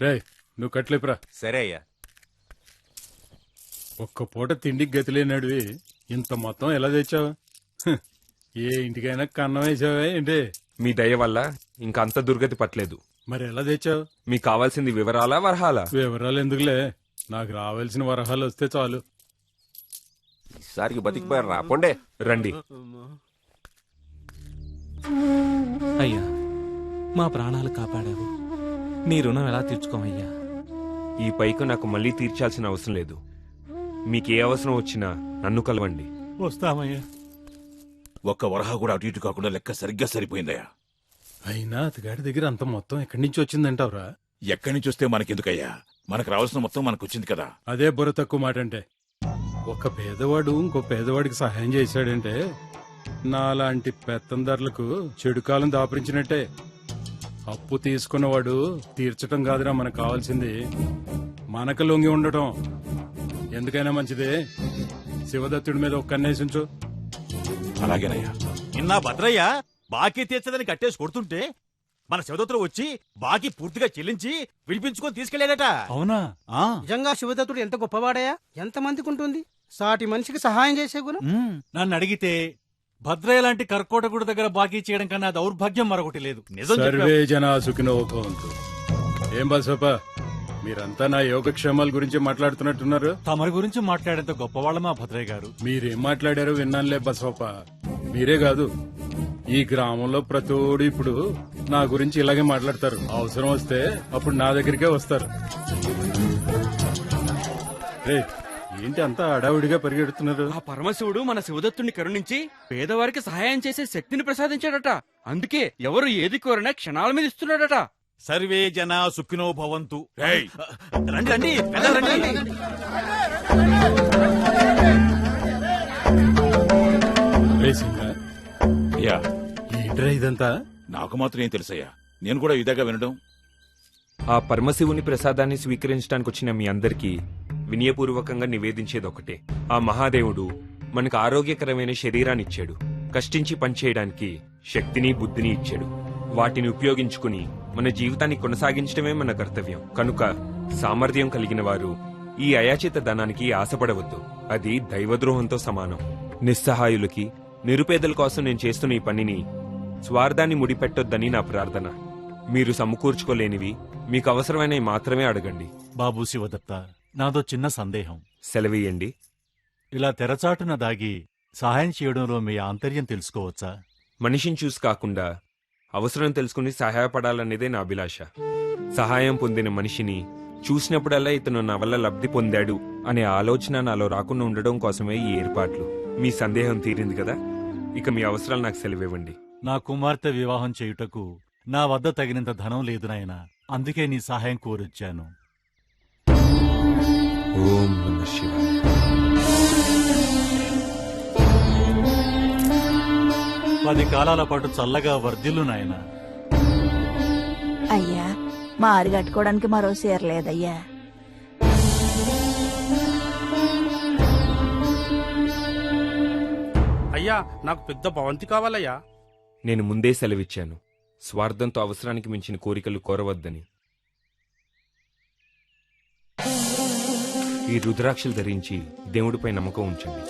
రే, నువ్వు కట్లేపురా. సరే అయ్యా. ఒక్క పూట తిండికి గతి లేనాడివి ఇంత మొత్తం ఎలా తెచ్చావు? ఏ ఇంటికైనా కన్నం వేసావా ఏంటి? మీ దయ వల్ల ఇంకా అంత దుర్గతి పట్టలేదు. మరి ఎలా తెచ్చావు? మీకు కావాల్సింది వివరాలా వరహాలా? వివరాలు ఎందుకులే, నాకు రావాల్సిన వరహాలు వస్తే చాలు. ఈసారికి బతికిపోయారు రా, పొండే. రండి. అయ్యా, మా ప్రాణాలు కాపాడావు. నీ రుణం ఎలా తీర్చుకోమయ్యా? ఈ పైకు నాకు మళ్ళీ తీర్చాల్సిన అవసరం లేదు. మీకే అవసరం వచ్చినా నన్ను కలవండి. వస్తామయ్యా. ఒక్క వరహా కూడా అటు ఇటు కాకుండా లెక్క సరిగ్గా సరిపోయిందయ్యా. అయినా అతగాడి దగ్గర అంత మొత్తం ఎక్కడి నుంచి వచ్చిందంటావురా? ఎక్కడి నుంచి వస్తే మనకెందుకయ్యా? మనకు రావాల్సిన మొత్తం మనకు వచ్చింది కదా. అదే బుర్ర తక్కువ మాట అంటే. ఒక పేదవాడు ఇంకో పేదవాడికి సహాయం చేశాడంటే నాలాంటి పెత్తందర్లకు చెడు కాలం దాపరించినట్టే. అప్పు తీసుకున్నవాడు తీర్చటం కాదురా మనకు కావాల్సింది, మనకు లొంగి ఉండటం. ఎందుకైనా మంచిదే శివదత్తుడి మీద ఒక కన్నేసించు. అలాగేనయ్యా. నిన్న భద్రయ్య బాకీ తీర్చదని కట్టేసి కొడుతుంటే మన శివదత్తుడు వచ్చి బాకీ పూర్తిగా చెల్లించి విడిపించుకొని తీసుకెళ్లాడట. అవునా? నిజంగా శివదత్తుడు ఎంత గొప్పవాడయా? ఎంత మందికి ఉంటుంది సాటి మనిషికి సహాయం చేసే గుణం? నన్ను అడిగితే భద్రయ్య లాంటి కర్కోటకుడి దగ్గర బాకీ చేయడం కన్నా దౌర్భాగ్యం మరొకటి లేదు. సర్వే జనా సుఖినో భవంతు. ఏం బసప్ప, మీరంతా నా యోగక్షేమాల గురించి మాట్లాడుతున్నట్టున్నారు. తమరి గురించి మాట్లాడేంత గొప్పవాళ్ళమా భద్రయ్య గారు? మీరేం మాట్లాడారో విన్నానులే బసప్ప. మీరే కాదు, ఈ గ్రామంలో ప్రతోడు ఇప్పుడు నా గురించి ఇలాగే మాట్లాడతారు. అవసరం వస్తే అప్పుడు నా దగ్గరికే వస్తారు. ఏంటి అంతా అడావుడిగా పరిగెడుతున్నారు? ఆ పరమశివుడు మన శివదత్తుని కరుణించి పేదవారికి సహాయం చేసే శక్తిని ప్రసాదించాడట. అందుకే ఎవరు ఏది కోరినా క్షణాల మీద ఇస్తున్నాడట. సర్వే జనా సుఖినో భవంతు. రండి రండి, రండి. ఏంట్రా ఇదంతా? నాకు మాత్రం ఏం తెలుసయ్యా, నేను కూడా ఇదాగా వినడం. ఆ పరమశివుని ప్రసాదాన్ని స్వీకరించడానికి వచ్చిన మీ అందరికీ వినయపూర్వకంగా నివేదించేదొకటే. ఆ మహాదేవుడు మనకు ఆరోగ్యకరమైన శరీరాన్ని ఇచ్చాడు. కష్టించి పనిచేయడానికి శక్తిని బుద్ధిని ఇచ్చాడు. వాటిని ఉపయోగించుకుని మన జీవితాన్ని కొనసాగించడమే మన కర్తవ్యం. కనుక సామర్థ్యం కలిగిన వారు ఈ అయాచిత ధనానికి ఆశపడవద్దు. అది దైవద్రోహంతో సమానం. నిస్సహాయులకి, నిరుపేదల కోసం నేను చేస్తున్న ఈ పనిని స్వార్థాన్ని ముడిపెట్టొద్దని నా ప్రార్థన. మీరు సమకూర్చుకోలేనివి, మీకు అవసరమైనవి మాత్రమే అడగండి. బాబు శివదత్త, నాదో చిన్న సందేహం. సెలవేయండి. ఇలా తెరచాటున దాగి సహాయం చేయడంలో మీ ఆంతర్యం తెలుసుకోవచ్చా? మనిషిని చూసి కాకుండా అవసరం తెలుసుకుని సహాయపడాలనేదే నా అభిలాష. సహాయం పొందిన మనిషిని చూసినప్పుడల్లా ఇతను నా వల్ల లబ్ధి పొందాడు అనే ఆలోచన నాలో రాకుండా ఉండడం కోసమే ఈ ఏర్పాట్లు. మీ సందేహం తీరింది కదా? ఇక మీ అవసరాలు నాకు సెలవివ్వండి. నా కుమార్తె వివాహం చేయుటకు నా వద్ద తగినంత ధనం లేదు నాయనా. అందుకే నీ సహాయం కోరొచ్చాను. ఓం నమః శివాయ. 10 కాలాల పాటు చల్లగా వర్ధిల్లు నాయనా. అయ్యా, మా అరిగట్టుకోవడానికి మరో సేరలేదయ్యా. అయ్యా, నాకు పెద్ద భవంతి కావాలయ్యా. నేను ముందే సెలవిచ్చాను, స్వార్థంతో అవసరానికి మించిన కోరికలు కోరవద్దని. ఈ రుద్రాక్షలు ధరించి దేవుడిపై నమ్మకం ఉంచండి.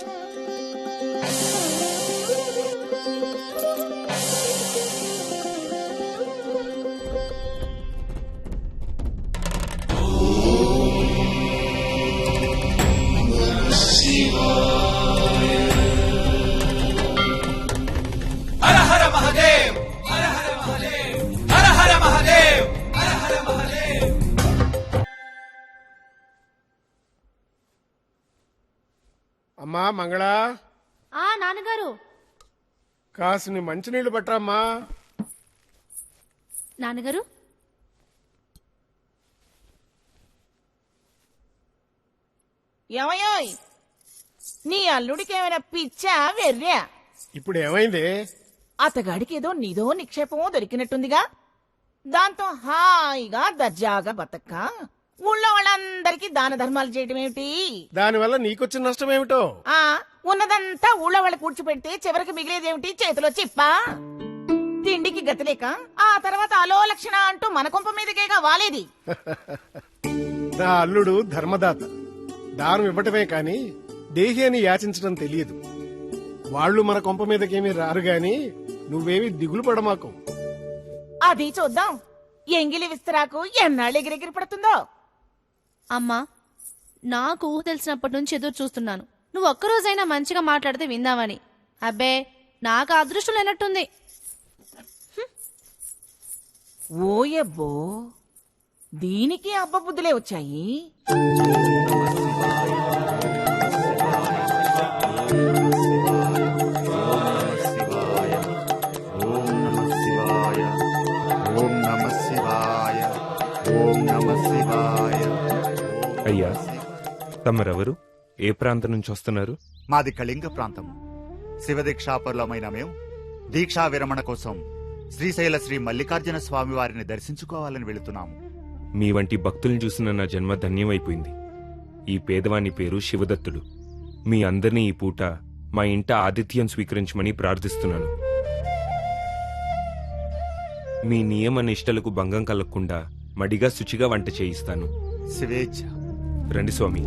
అమ్మా మంగళ, నాన్నగారు. కాసిని మంచినీళ్లు పట్టమ్మా. నాన్నగారు, ఏమయ్యోయ్, నీ అల్లుడికి ఏమైనా పిచ్చా వెర్రా? ఇప్పుడు ఏమైంది? అతగాడికి ఏదో నిదో నిక్షేపమో దొరికినట్టుందిగా. దాంతో హాయిగా దర్జాగా బతక్క ఊళ్ళో వాళ్ళందరికీ దాన ధర్మాలు చేయటం ఏమిటి? దానివల్ల నీకొచ్చిన నష్టం ఏమిటో? ఉన్నదంతా ఊళ్ళో వాళ్ళు కూర్చోపెడితే చివరికి మిగిలేదేమిటి? చేతిలో చిప్పా. తిండికి గతిలేక ఆ తర్వాత అలో లక్షణ అంటూ మన కొంప మీదకేగా వాలేది. నా అల్లుడు ధర్మదాత. దానం ఇవ్వటమే కాని దేహి అని యాచించడం తెలియదు. వాళ్ళు మన కొంప మీదకేమీ రారు గాని నువ్వేమి దిగులు పడమాకు. అది చూద్దాం, ఎంగిలి విస్తరాకు ఎన్నాళ్ళు ఎగిరెగిరి పడుతుందో. అమ్మా, నాకు ఊహ తెలిసినప్పటి నుంచి ఎదురు చూస్తున్నాను. నువ్వు ఒక్కరోజైనా మంచిగా మాట్లాడితే విందామని. అబ్బే, నాకు అదృష్టం లేనట్టుంది. ఓయబ్బో, దీనికి అబ్బ బుద్ధులే వచ్చాయి. అయ్యా, తమరెవరు? ఏ ప్రాంతం నుంచి వస్తున్నారు? మాది కళింగ ప్రాంతం. శివదీక్షాపరులమైన మేము దీక్షా విరమణ కోసం శ్రీశైల శ్రీ మల్లికార్జున స్వామి వారిని దర్శించుకోవాలని వెళుతున్నాము. మీ వంటి భక్తుల్ని చూసిన నా జన్మ ధన్యమైపోయింది. ఈ పేదవాని పేరు శివదత్తుడు. మీ అందరినీ ఈ పూట మా ఇంట ఆతిథ్యం స్వీకరించమని ప్రార్థిస్తున్నాను. మీ నియమ నిష్టలకు భంగం కలగకుండా మడిగా శుచిగా వంట చేయిస్తాను. శివేచ్ఛ. రండి స్వామి.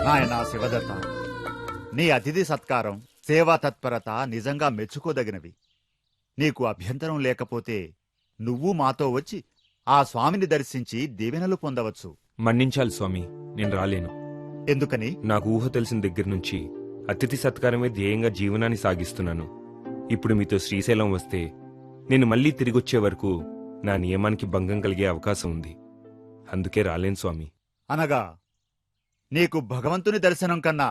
నాయనా శివదత్త, నీ అతిథి సత్కారం, సేవా తత్పరత నిజంగా మెచ్చుకోదగినవి. నీకు అభ్యంతరం లేకపోతే నువ్వు మాతో వచ్చి ఆ స్వామిని దర్శించి దీవెనలు పొందవచ్చు. మన్నించాలి స్వామి, నేను రాలేను. ఎందుకని? నాకు ఊహ తెలిసిన దగ్గర నుంచి అతిథి సత్కారమే ధ్యేయంగా జీవనాన్ని సాగిస్తున్నాను. ఇప్పుడు మీతో శ్రీశైలం వస్తే నేను మళ్ళీ తిరిగొచ్చే వరకు నా నియమానికి భంగం కలిగే అవకాశం ఉంది. అందుకే రాలేను స్వామి. అనగా నీకు భగవంతుని దర్శనం కన్నా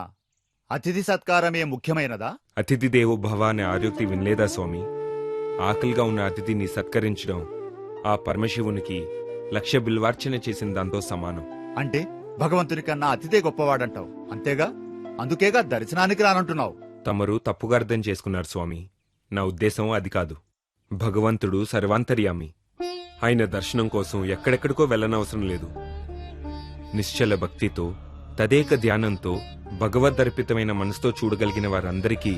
అతిథి సత్కారమే ముఖ్యమైనదా? అతిథి దేవో భవ అనే ఆర్యోక్తి వినలేదా స్వామి? ఆకలిగా ఉన్న అతిథిని సత్కరించడం ఆ పరమశివునికి 1,00,000 బిల్వార్చన చేసిన దాంతో సమానం. అంటే భగవంతుని కన్నా అతిథే గొప్పవాడంటావు, అంతేగా? అందుకేగా దర్శనానికి రానంటున్నావు. తమరు తప్పుగా అర్థం చేసుకున్నారు స్వామి. నా ఉద్దేశం అది కాదు. భగవంతుడు సర్వాంతర్యామి. ఆయన దర్శనం కోసం ఎక్కడెక్కడికో వెళ్ళనవసరం లేదు. నిశ్చల భక్తితో, తదేక ధ్యానంతో, భగవద్దర్పితమైన మనసుతో చూడగలిగిన వారందరికీ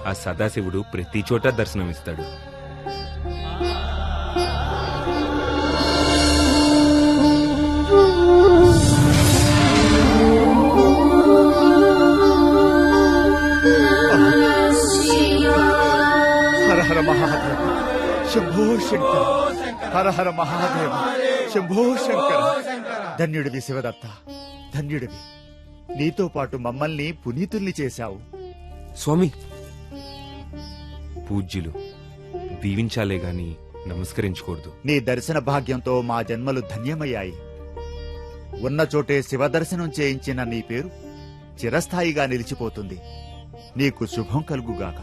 ఆ సదాశివుడు ప్రతి చోట దర్శనమిస్తాడు. హర హర మహాదేవ శంభో శంకర. హర హర మహాదేవ శంభో శంకర. ధన్యుడివి శివదత్త, ధన్యుడివి. నీతో పాటు మమ్మల్ని పునీతుల్ని చేశావు. స్వామి, పూజ్యులు దీవించాలే గాని నమస్కరించకూడదు. నీ దర్శన భాగ్యంతో మా జన్మలు ధన్యమయ్యాయి. ఉన్న చోటే శివదర్శనం చేయించిన నీ పేరు చిరస్థాయిగా నిలిచిపోతుంది. నీకు శుభం కలుగుగాక.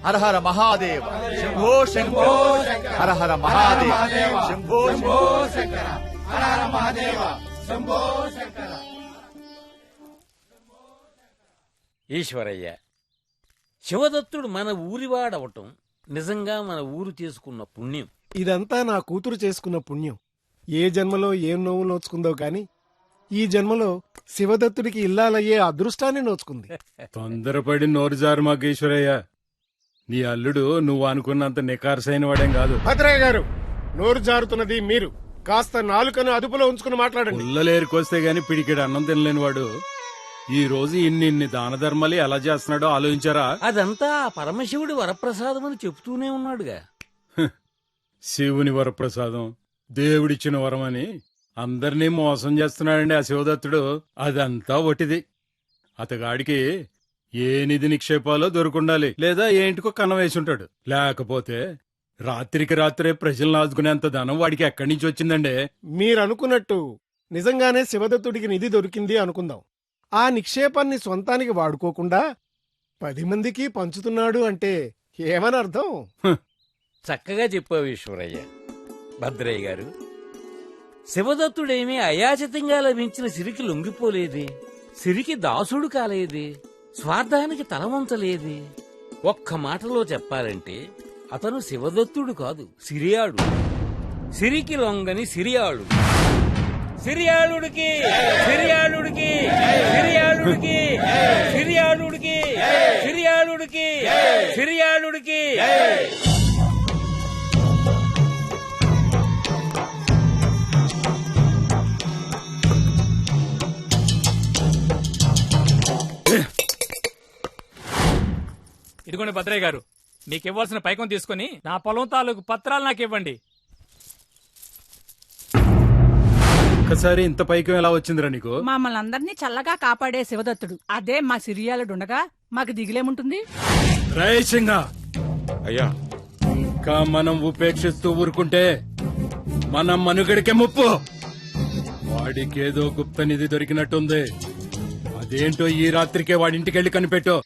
హర హర మహాదేవ శంభో శంకర. హర హర మహాదేవ శంభో శంకర. హర హర మహాదేవ శంభో శంకర. ఈశ్వరయ్య, శివదత్తుడు మన ఊరివాడవటం నిజంగా మన ఊరు చేసుకున్న పుణ్యం. ఇదంతా నా కూతురు చేసుకున్న పుణ్యం. ఏ జన్మలో ఏం నోవు నోచుకుందో కాని ఈ జన్మలో శివదత్తుడికి ఇల్లాలయ్యే అదృష్టాన్ని నోచుకుంది. తొందరపడి నోరు జారు మాకు ఈశ్వరయ్య. నీ అల్లుడు నువ్వు అనుకున్నంత నికార్సైన వాడేం కాదు. భద్రయ్య గారు, నోరు జారుతున్నది మీరు. కాస్త నాలుకను అదుపులో ఉంచుకుని మాట్లాడండి. పుల్లలేరుకొస్తే గాని పిడికిడు అన్నం తినలేని వాడు ఈ రోజు ఇన్ని దాన ధర్మాలు ఎలా చేస్తున్నాడో ఆలోచించారా? అదంతా ఆ పరమశివుడి వరప్రసాదం అని చెప్తూనే ఉన్నాడుగా. శివుని వరప్రసాదం దేవుడిచ్చిన వరమని అందరినీ మోసం చేస్తున్నాడండి ఆ శివదత్తుడు. అదంతా ఒట్టిది. అతగాడికి ఏ నిధి నిక్షేపాలో దొరుకుండాలి, లేదా ఏంటికో కన్నం వేసుంటాడు. లేకపోతే రాత్రికి రాత్రే ప్రజలను ఆదుకునేంత ధనం వాడికి ఎక్కడి నుంచి వచ్చిందండి? మీరనుకున్నట్టు నిజంగానే శివదత్తుడికి నిధి దొరికింది అనుకుందాం. ఆ నిక్షేపాన్ని సొంతానికి వాడుకోకుండా 10 మందికి పంచుతున్నాడు అంటే ఏమని అర్థం? చక్కగా చెప్పావు ఈశ్వరయ్య. భద్రయ్య గారు, శివదత్తుడేమీ అయాచితంగా లభించిన సిరికి లొంగిపోలేదే, సిరికి దాసుడు కాలేదే, స్వార్థానికి తలవంచలేదే. ఒక్క మాటలో చెప్పాలంటే అతను శివదత్తుడు కాదు, సిరియాడు. సిరికి లొంగని సిరియాడు. సిరియాళుడికి సిరియాళుడికి సిరియాళుడికి సిరియాళుడికి సిరియాళుడికి సిరియాళుడికి. ఇదిగోండి భద్రయ్య గారు, మీకు ఇవ్వాల్సిన పైకం తీసుకుని నా పొలం తాలూకు పత్రాలు నాకు ఇవ్వండి. ఒక్కసారి ఇంత పైకం ఎలా వచ్చిందిరా నీకు? మమ్మల్ని అందరినీ చల్లగా కాపాడే శివదత్తుడు అదే మా సిరియాలుడుండగా మాకు దిగులేముంటుంది? రైసింగ అయ్యా, ఇంకా మనం ఉపేక్షిస్తూ ఊరుకుంటే మన మనుగడికే ముప్పు. వాడికేదో గుప్త నిధి దొరికినట్టుంది. అదేంటో ఈ రాత్రికే వాడింటికెళ్ళి కనిపెట్టు.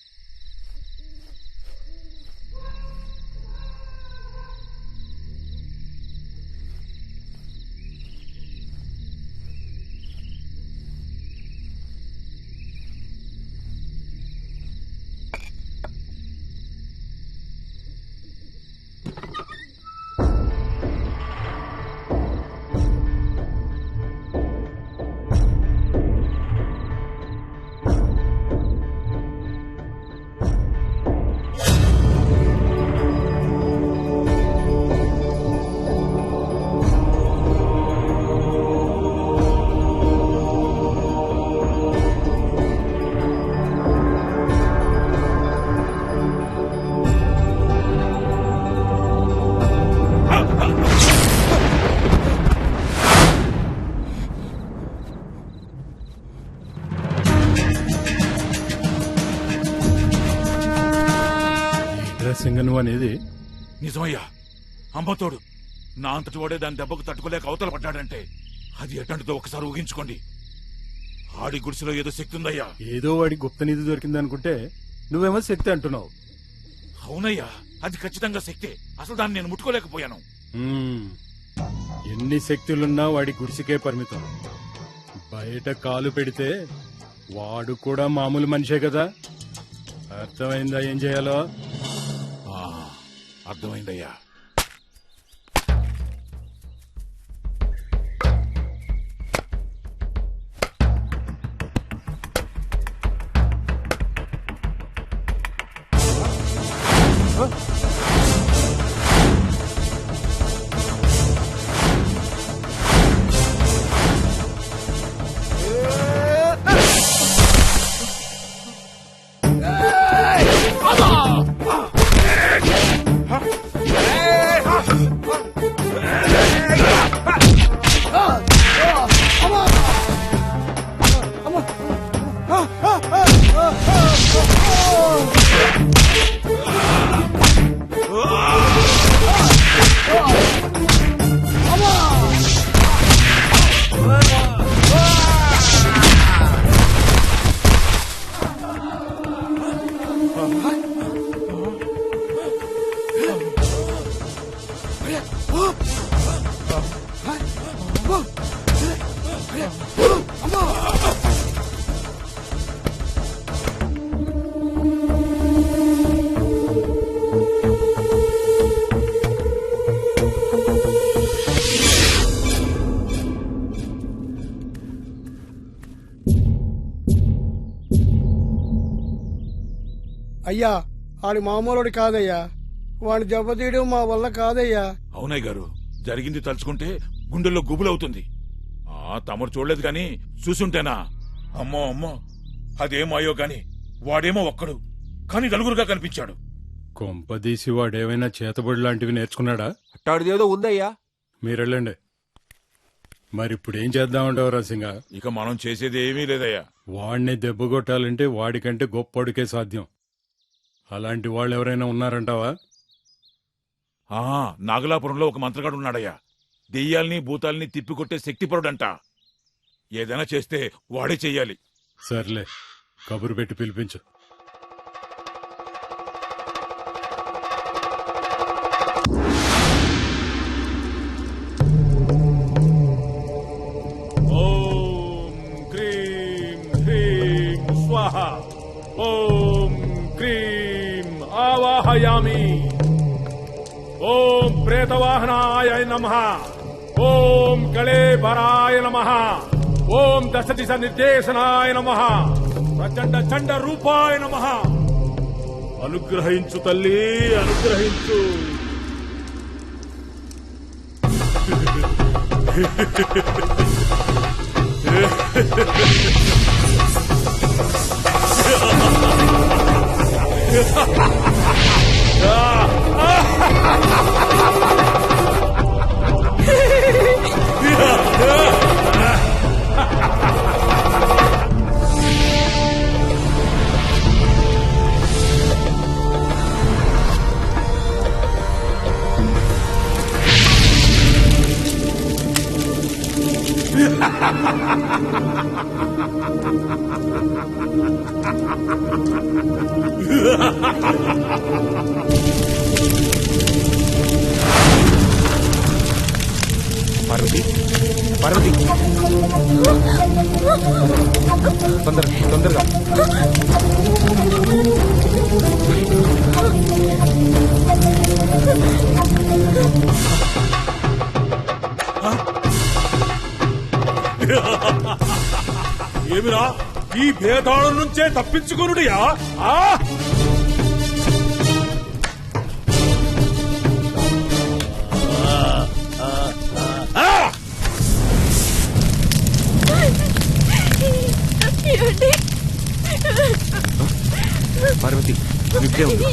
సింగను అనేది నిజమయ్యా. అమ్మతోడు నా అంతటి వాడే దాని దెబ్బకు తట్టుకోలేక అవతల పడ్డాడంటే అది ఎట్టంటిదో ఒకసారి ఊహించుకోండి. ఆడి గుడిసెలో ఏదో శక్తి ఉందయ్యా. ఏదో వాడి గుప్త నిధి దొరికిందనుకుంటే నువ్వేమో శక్తి అంటున్నావు. అవునయ్యా, అది ఖచ్చితంగా శక్తే. అసలు దాన్ని నేను ముట్టుకోలేకపోయాను. ఎన్ని శక్తులున్నా వాడి గుడిసెకే పరిమితం. బయట కాలు పెడితే వాడు కూడా మామూలు మనిషే కదా. అర్థమైందా ఏం చేయాలో? అర్థమైందయ్యా. అయ్యా, ఆడి మామూలుడి కాదయ్యా. వాడిని దెబ్బతీయడం మా వల్ల కాదయ్యా. అవునయ్య గారు, జరిగింది తలుచుకుంటే గుండెల్లో గుబులవుతుంది. తమరు చూడలేదు గాని చూసుంటేనా? అమ్మో అమ్మో, అదేమాయో గాని వాడేమో ఒక్కడు కాని నలుగురుగా కనిపించాడు. కొంపదీసి వాడేమైనా చేతబడి లాంటివి నేర్చుకున్నాడా? అట్టాడిదేదో ఉందయ్యా. మీరెళ్ళండి. మరిప్పుడేం చేద్దామంటావు రాసింగ? ఇక మనం చేసేది ఏమీ లేదయ్యా. వాడిని దెబ్బ కొట్టాలంటే వాడికంటే గొప్పడికే సాధ్యం. అలాంటి వాళ్ళు ఎవరైనా ఉన్నారంటావా? నాగలాపురంలో ఒక మంత్రగాడు ఉన్నాడయ్యా. దెయ్యాల్ని భూతాల్ని తిప్పికొట్టే శక్తిపరుడంట. ఏదైనా చేస్తే వాడే చెయ్యాలి. సర్లే, కబురు పెట్టి పిలిపించు. ఓం క్రీం హ్రీం స్వాహ. ఓం క్రీం ఆవాహయామి. ఓం ప్రేతవాహనాయ నమః. ఓం కళేబరాయ నమః. ఓం దశదిశ నిర్దేశనాయ నమః. ప్రచండ చండ రూపాయ నమః. అనుగ్రహించు తల్లి, అనుగ్రహించు. పార్వతి, పార్వతి, తొందరగా. ఏమిరా ఈ భేదాళం నుంచే తప్పించుకొనుడియా? పార్వతి, ఇక్కడే ఉంది.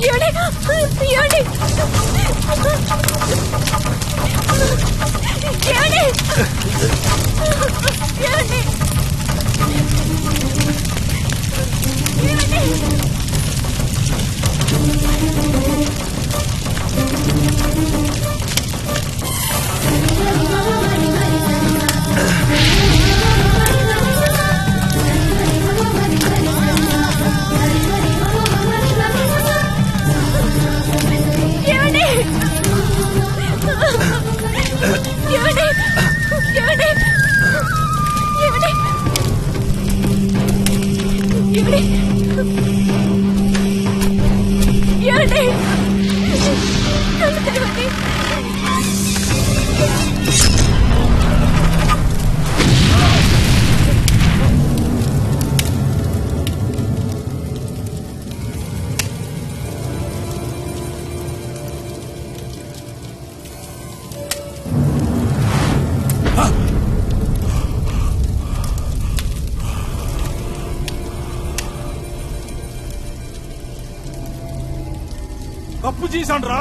తప్పు చేశాను రా.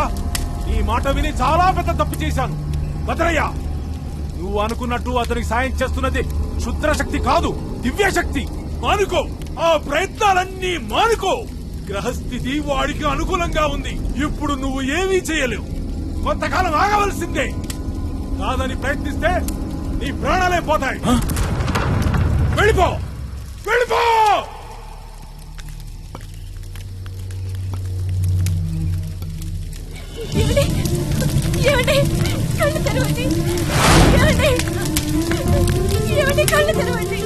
ఈ మాట విని చాలా పెద్ద తప్పు చేశాను. భద్రయ్య, నువ్వు అనుకున్నట్టు అతనికి సాయం చేస్తున్నది క్షుద్ర శక్తి కాదు, దివ్య శక్తి. మానుకో, ఆ ప్రయత్నాలన్నీ మానుకో. గ్రహస్థితి వాడికి అనుకూలంగా ఉంది. ఇప్పుడు నువ్వు ఏమీ చేయలేవు. కొంతకాలం ఆగవలసిందే. కాదని ప్రయత్నిస్తే నీ ప్రాణాలే పోతాయి. వెళ్ళిపో, వెళ్ళిపో. కళ్ళు తెరవండి. కళ్ళు తెరవండి.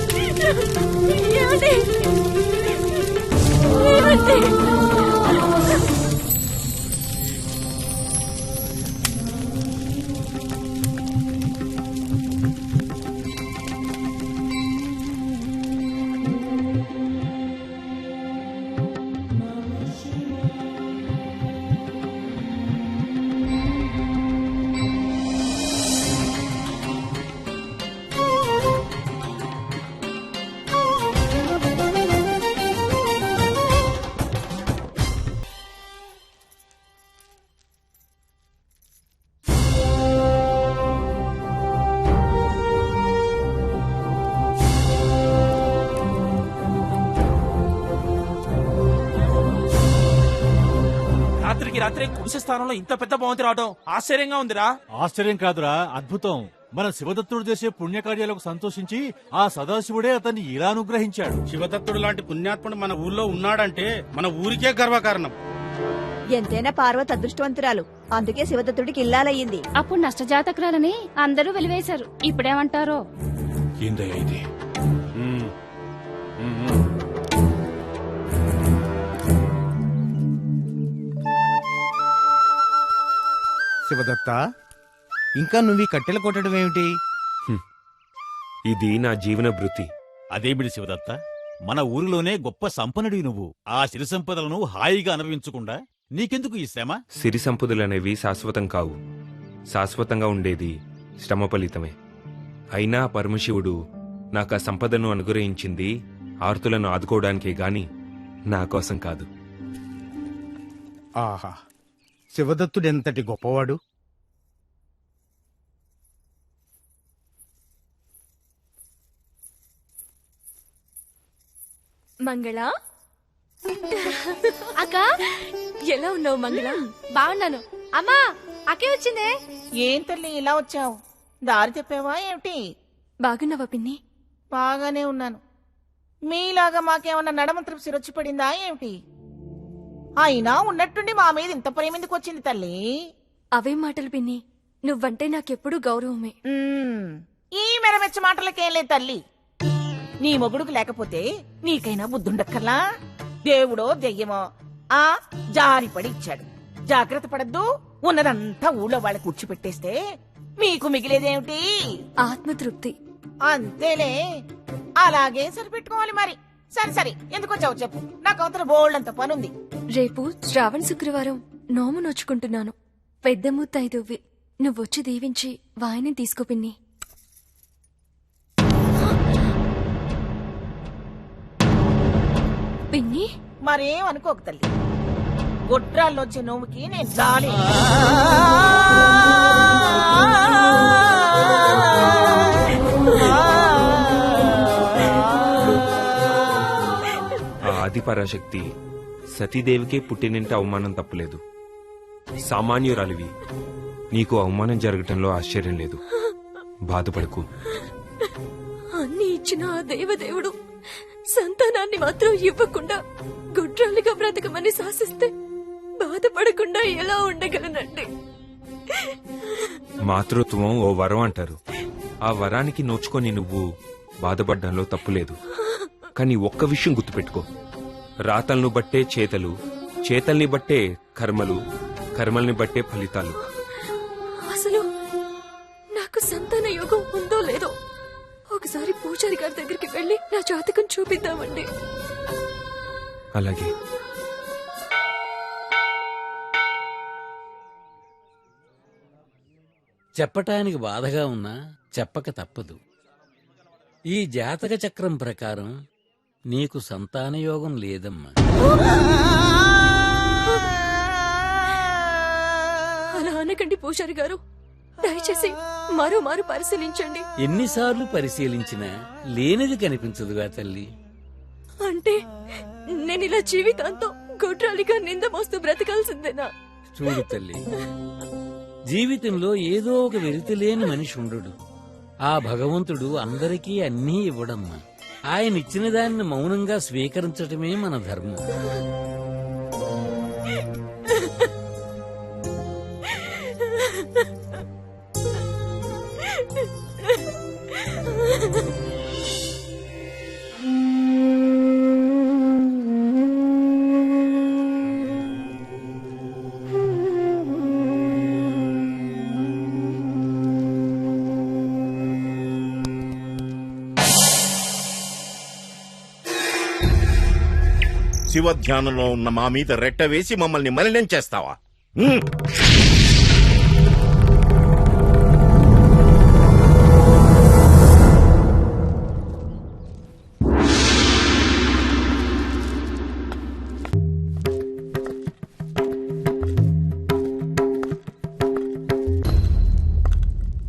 రాత్రికి రాత్రి కుడిసే స్థానంలో ఇంత పెద్ద భవంతి రావడం ఆశ్చర్యంగా ఉందిరా. ఆశ్చర్యం కాదురా, అద్భుతం. మన శివదత్తుడు చేసే పుణ్యకార్యాలకు సంతోషించి ఆ సదాశివుడే అతన్ని ఇలా అనుగ్రహించాడు. శివదత్తుడు లాంటి పుణ్యాత్ముడు మన ఊర్లో ఉన్నాడంటే మన ఊరికే గర్వకారణం. ఎంతైనా పార్వతి అదృష్టవంతురాలు, అందుకే శివదత్తుడికి ఇల్లాలయ్యింది. అప్పుడు నష్టజాతకురాలని అందరూ వెలివేశారు. ఇప్పుడేమంటారో. ఏందయ్యా ఇది? శివదత్త, ఇంకా నువ్వు ఈ కట్టెలు కొట్టడం ఏమిటి? ఇది నా జీవన భృతి. అదేమిటి శివదత్త, మన ఊరిలోనే గొప్ప సంపన్నుడివి నువ్వు. ఆ సిరి సంపదలను హాయిగా అనుభవించకుండా నీకెందుకు ఈ శ్రమ? సిరి సంపదలనేవి శాశ్వతం కావు. శాశ్వతంగా ఉండేది శ్రమ ఫలితమే. అయినా పరమశివుడు నాకు ఆ సంపదను అనుగ్రహించింది ఆర్తులను ఆదుకోవడానికే గాని నా కోసం కాదు. ఆహా, శివదత్తుడెంతటి గొప్పవాడు! మంగళ, అక్క ఎలా ఉన్నావు? మంగళ, బాగున్నాను. అమ్మా, అక్కే వచ్చిందే. ఏం తల్లి ఇలా వచ్చావు? దారి చెప్పావా ఏమిటి? బాగున్నావా పిన్ని? బాగానే ఉన్నాను. మీలాగా మాకేమన్నా నడమ తృప్తి వచ్చి పడిందా ఏమిటి? అయినా ఉన్నట్టుండి మా మీద ఇంత ప్రేమ ఎందుకు వచ్చింది తల్లి? అవే మాటలు పిన్ని, నువ్వంటే నాకెప్పుడు గౌరవమే. ఈ మెరమెచ్చ మాటలకేం లేదు తల్లి. నీ మొగుడుకు లేకపోతే నీకైనా బుద్ధుండక్కర్లా? దేవుడో దెయ్యమో ఆ జారిపడి ఇచ్చాడు. జాగ్రత్త పడద్దు. ఉన్నదంతా ఊళ్ళో వాళ్ళ కూర్చిపెట్టేస్తే మీకు మిగిలేదేమిటి? ఆత్మతృప్తి. అంతేలే, అలాగే సరిపెట్టుకోవాలి మరి. సరే సరే, ఎందుకు వచ్చావు చెప్పు. నాకు అవతల బోల్డంత పనుంది. రేపు శ్రావణ శుక్రవారం నోము నోచుకుంటున్నాను. పెద్ద ముత్తైదువ్వి, నువ్వొచ్చి దీవించి వాయిని తీసుకో పిన్ని. పిన్ని, మరేం అనుకోక తల్లి. గొడ్రాల్లో వచ్చే నోముకి నేను జాలి. ఆ ఆదిపరాశక్తి సతీదేవికే పుట్టినింటి అవమానం తప్పులేదు. సామాన్యురాలివి, నీకు అవమానం జరగటంలో ఆశ్చర్యం లేదు. బాధపడకు. అన్ని ఇచ్చిన ఆ దేవదేవుడు సంతానాన్ని మాత్రం ఇవ్వకుండా గుడ్రాలుగా బ్రతకమని శాసిస్తే బాధపడకుండా ఎలా ఉండగలనండి? మాతృత్వం ఓ వరం అంటారు. ఆ వరానికి నోచుకొని నువ్వు బాధపడ్డంలో తప్పులేదు. కానీ ఒక్క విషయం గుర్తుపెట్టుకో, రాతలను బట్టే చేతలు, చేతల్ని బట్టే కర్మలు, కర్మల్ని బట్టే ఫలితాలు. అసలు నాకు సంతాన యోగం ఉందో లేదో ఒకసారి పూజారి గారి దగ్గరికి వెళ్లి నా జాతకం చూపిద్దామండి. అలాగే. చెప్పటానికి బాధగా ఉన్నా చెప్పక తప్పదు. ఈ జాతక చక్రం ప్రకారం నీకు సంతానయోగం లేదమ్మా. అలా అనకండి పూజారి గారు, దయచేసి మరోమారు పరిశీలించండి. ఎన్నిసార్లు పరిశీలించినా లేనిది కనిపించదుగా తల్లి. అంటే నేను ఇలా జీవితాంతో గుడ్రాలిగా నింద మోస్తూ బ్రతకాల్సిందేనా? చూడు తల్లి, జీవితంలో ఏదో ఒక వెలితిలేని మనిషి ఉండడు. ఆ భగవంతుడు అందరికీ అన్నీ ఇవ్వడమ్మా. ఆయన ఇచ్చిన దాన్ని మౌనంగా స్వీకరించటమే మన ధర్మం. శివధ్యానంలో ఉన్న మా మీద రెట్ట వేసి మమ్మల్ని మలినం చేస్తావా?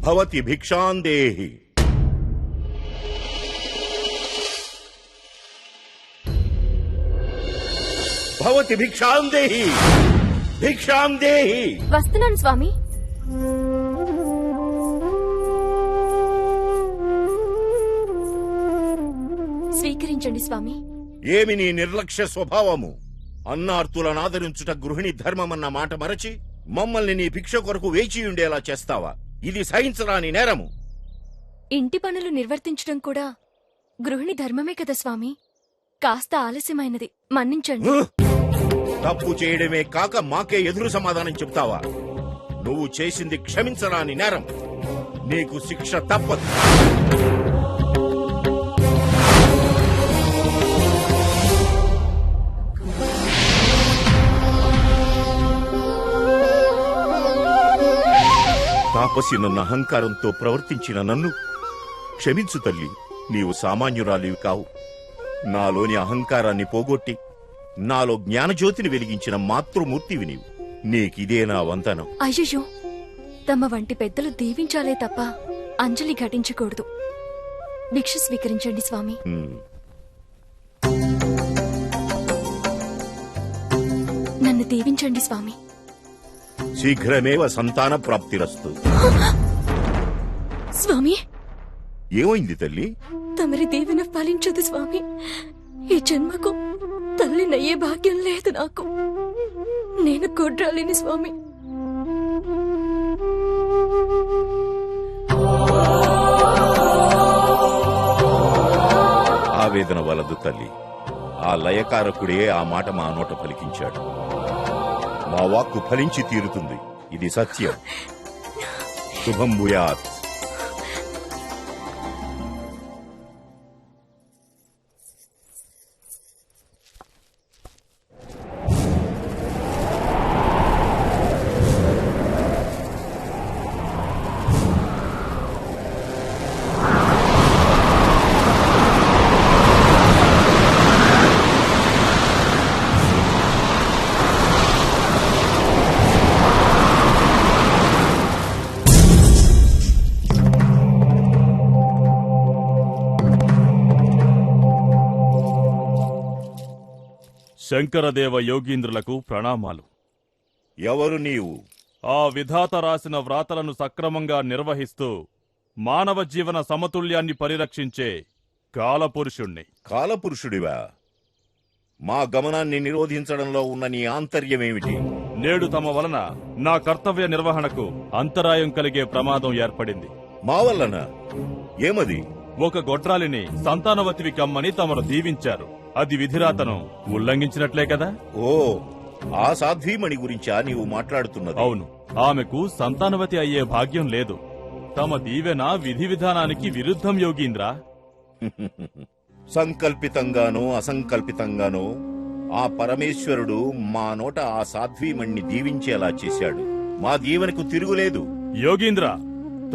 భవతి భిక్షాం దేహి. భవతి భిక్షాం దేహి. భిక్షాం దేహి. వస్తున్నాను స్వామి. స్వీకరించండి స్వామి. ఏమి నీ నిర్లక్ష్య స్వభావము? అన్నార్తులను ఆదరించుట గృహిణి ధర్మమన్న మాట మరచి మమ్మల్ని నీ భిక్ష కొరకు వేచియుండేలా చేస్తావా? ఇది సహించరాని నేరము. ఇంటి పనులు నిర్వర్తించడం కూడా గృహిణి ధర్మమే కదా స్వామి. కాస్త ఆలస్యమైనది, మన్నించండి. తప్పు చేయడమే కాక మాకే ఎదురు సమాధానం చెప్తావా? నువ్వు చేసింది క్షమించరాని నేరం. నీకు శిక్ష తప్పదు. తాపసి నన్న అహంకారంతో ప్రవర్తించిన నన్ను క్షమించు తల్లి. నీవు సామాన్యురాలివి కావు. నాలోని అహంకారాన్ని పోగొట్టి నాలో జ్ఞానజ్యోతిని వెలిగించిన మాతృమూర్తివి నీవు. నీకిదే నా వందనం. అయ్యయ్యో, తమ వంటి పెద్దలు దీవించాలే తప్ప అంజలి ఘటించకూడదు. భిక్ష స్వీకరించండి స్వామి. నన్ను దీవించండి స్వామి. శీఘ్రమేవ సంతాన ప్రాప్తిరస్తు. స్వామి, ఏమైంది తల్లి? తమరి దీవెన ఫలించదు స్వామి. ఈ జన్మకు తల్లినయ్యే భాగ్యం లేదు నాకు. నేను కొడ్రాలిని స్వామి. ఆవేదన వలదు తల్లి. ఆ లయకారకుడే ఆ మాట మా నోట పలికించాడు. మా వాక్కు ఫలించి తీరుతుంది. ఇది సత్యం. శుభం భూయాత్. శంకరదేవ యోగీంద్రులకు ప్రణామాలు. ఎవరు నీవు? ఆ విధాత రాసిన వ్రాతలను సక్రమంగా నిర్వహిస్తూ మానవ జీవన సమతుల్యాన్ని పరిరక్షించే కాలపురుషుణ్ణి. కాలపురుషుడివా? మా గమనాన్ని నిరోధించడంలో ఉన్న నీ ఆంతర్యమేమిటి? నేడు తమ వలన నా కర్తవ్య నిర్వహణకు అంతరాయం కలిగే ప్రమాదం ఏర్పడింది. మా వల్లన? ఏమది? ఒక గొడ్రాలిని సంతానవతివి కమ్మని తమరు దీవించారు. అది విధిరాతను ఉల్లంఘించినట్లే కదా? ఓ, ఆ సాధ్వీమణి గురించా నీవు మాట్లాడుతున్నది? అవును. ఆమెకు సంతానవతి అయ్యే భాగ్యం లేదు. తమ దీవెన విధి విధానానికి విరుద్ధం యోగీంద్ర. సంకల్పితంగానో అసంకల్పితంగానో ఆ పరమేశ్వరుడు మా నోట ఆ సాధ్వీమణ్ణి దీవించేలా చేశాడు. మా దీవెనకు తిరుగులేదు. యోగీంద్ర,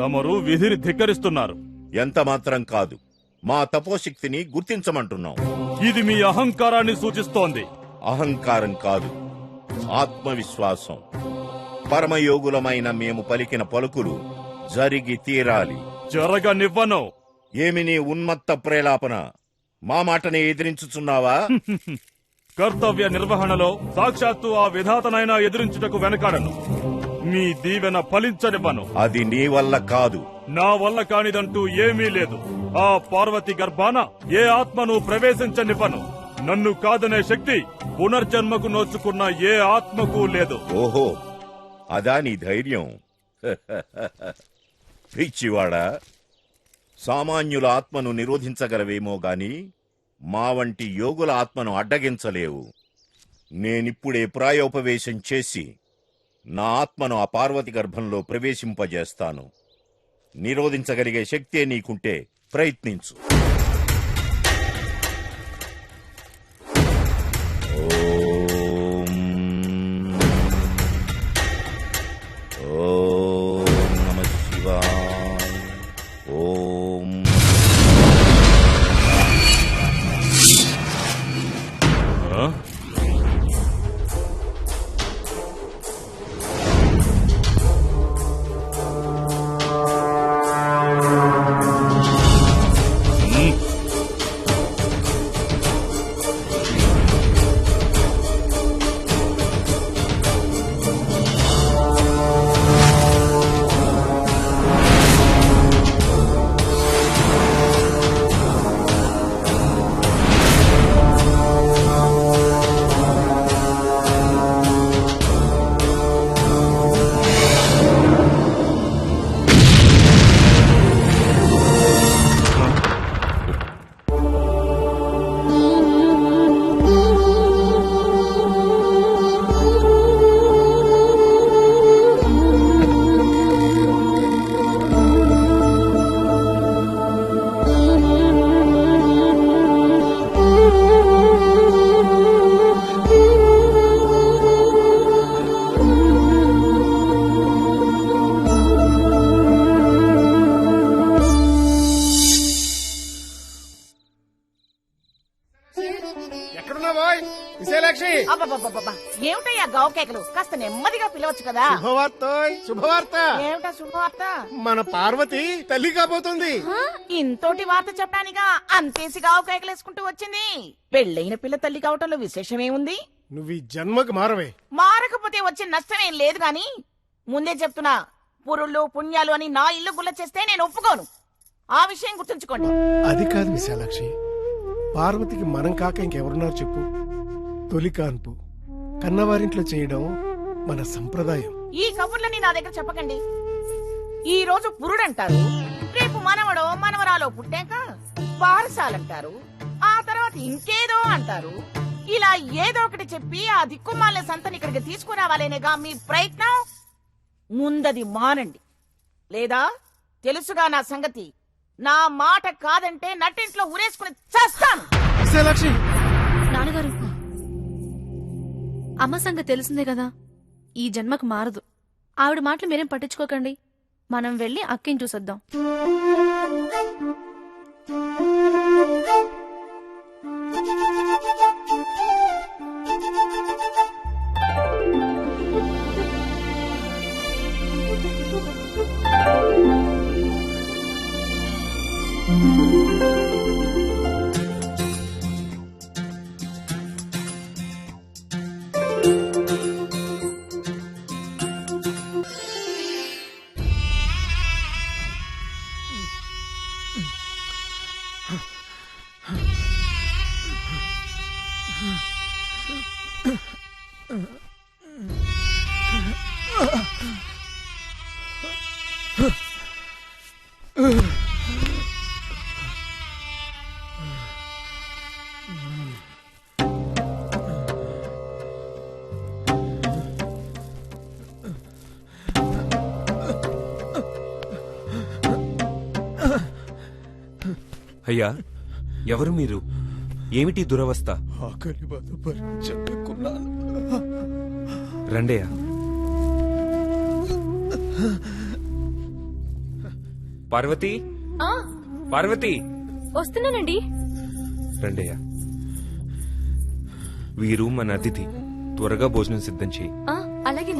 తమరు విధిని ధిక్కరిస్తున్నారు. ఎంత మాత్రం కాదు. మా తపోశక్తిని గుర్తించమంటున్నాం. ఇది మీ అహంకారాన్ని సూచిస్తోంది. అహంకారం కాదు, ఆత్మవిశ్వాసం. పరమయోగులమైన మేము పలికిన పలుకులు జరిగి తీరాలి. జరగనివ్వను. ఏమి నీ ఉన్మత్త ప్రేలాపన? మా మాటని ఎదిరించుచున్నావా? కర్తవ్య నిర్వహణలో సాక్షాత్తు ఆ విధాతనైనా ఎదిరించుటకు వెనకాడను. మీ దీవెన ఫలించనివ్వను. అది నీ వల్ల కాదు. నా వల్ల కానిదంటూ ఏమీ లేదు. ఆ పార్వతి గర్భాన ఏ ఆత్మను ప్రవేశించనివ్వను. నన్ను కాదనే శక్తి పునర్జన్మకు నోచుకున్న ఏ ఆత్మకు లేదు. ఓహో, అదా నీ ధైర్యం? పిచ్చివాడా, సామాన్యుల ఆత్మను నిరోధించగలవేమో గాని మా వంటి యోగుల ఆత్మను అడ్డగించలేవు. నేనిప్పుడే ప్రాయోపవేశం చేసి నా ఆత్మను ఆ పార్వతి గర్భంలో ప్రవేశింపజేస్తాను. నిరోధించగలిగే శక్తే నీకుంటే ప్రయత్నించు. ఓం నమః శివాయ. ఓం విశాలాక్షి అబ్బబ్బబ్బబ్బబ్బా. ఏమిటయ్యా గావు కేకలు? కాస్త నెమ్మదిగా పిలవచ్చు కదా. శుభవార్త. ఏమిటా శుభవార్త? మన పార్వతి తల్లి కాబోతుంది. ఇంతోటి వార్త చెప్పడానిగా అంతేసి గావు కేకలేసుకుంటూ వచ్చింది. పెళ్ళైన పిల్ల తల్లి కావటంలో విశేషమేముంది? నువ్వు ఈ జన్మకు మారవే. మారకపోతే వచ్చే నష్టమేం లేదు గాని ముందే చెప్తున్నా, పురుళ్ళు పుణ్యాలు అని నా ఇల్లు గుల్ల చేస్తే నేను ఒప్పుకోను. ఆ విషయం గుర్తుంచుకోండి. అది కాదు విశాలాక్షి, పార్వతికి మనం కాక ఇంకెవరున్నారు చెప్పు. తొలి కాన్పు కన్నవారింట్లో చేయడం మన సంప్రదాయం. ఈ కబుర్లని నా దగ్గర చెప్పకండి. ఈ రోజు పురుడంటారు, రేపు మనవడో మనవరాలో పుట్టాక బారసాలంటారు, ఆ తర్వాత ఇంకేదో అంటారు. ఇలా ఏదో ఒకటి చెప్పి ఆ దిక్కుమాల సంతని ఇక్కడికి తీసుకురావాలనేగా మీ ప్రయత్నం. ముందది మానండి, లేదా తెలుసుగా నా సంగతి. నా మాట కాదంటే నట్టింట్లో ఊరేసుకుని చేస్తాను. నాన్నగారు, అమ్మ సంగతి తెలిసిందే కదా, ఈ జన్మకు మారదు. ఆవిడ మాటలు మీరేం పట్టించుకోకండి. మనం వెళ్ళి అక్కిని చూసొద్దాం. అయ్యా, ఎవరు మీరు? ఏమిటి దురవస్థ? ఆకలి బాధ భరించలేకున్నాను. రండయ్యా. పార్వతి, పార్వతి, వస్తున్నానండి. రండయ్యా. వీరు మన అతిథి. త్వరగా భోజనం సిద్ధం చేయి. అలాగే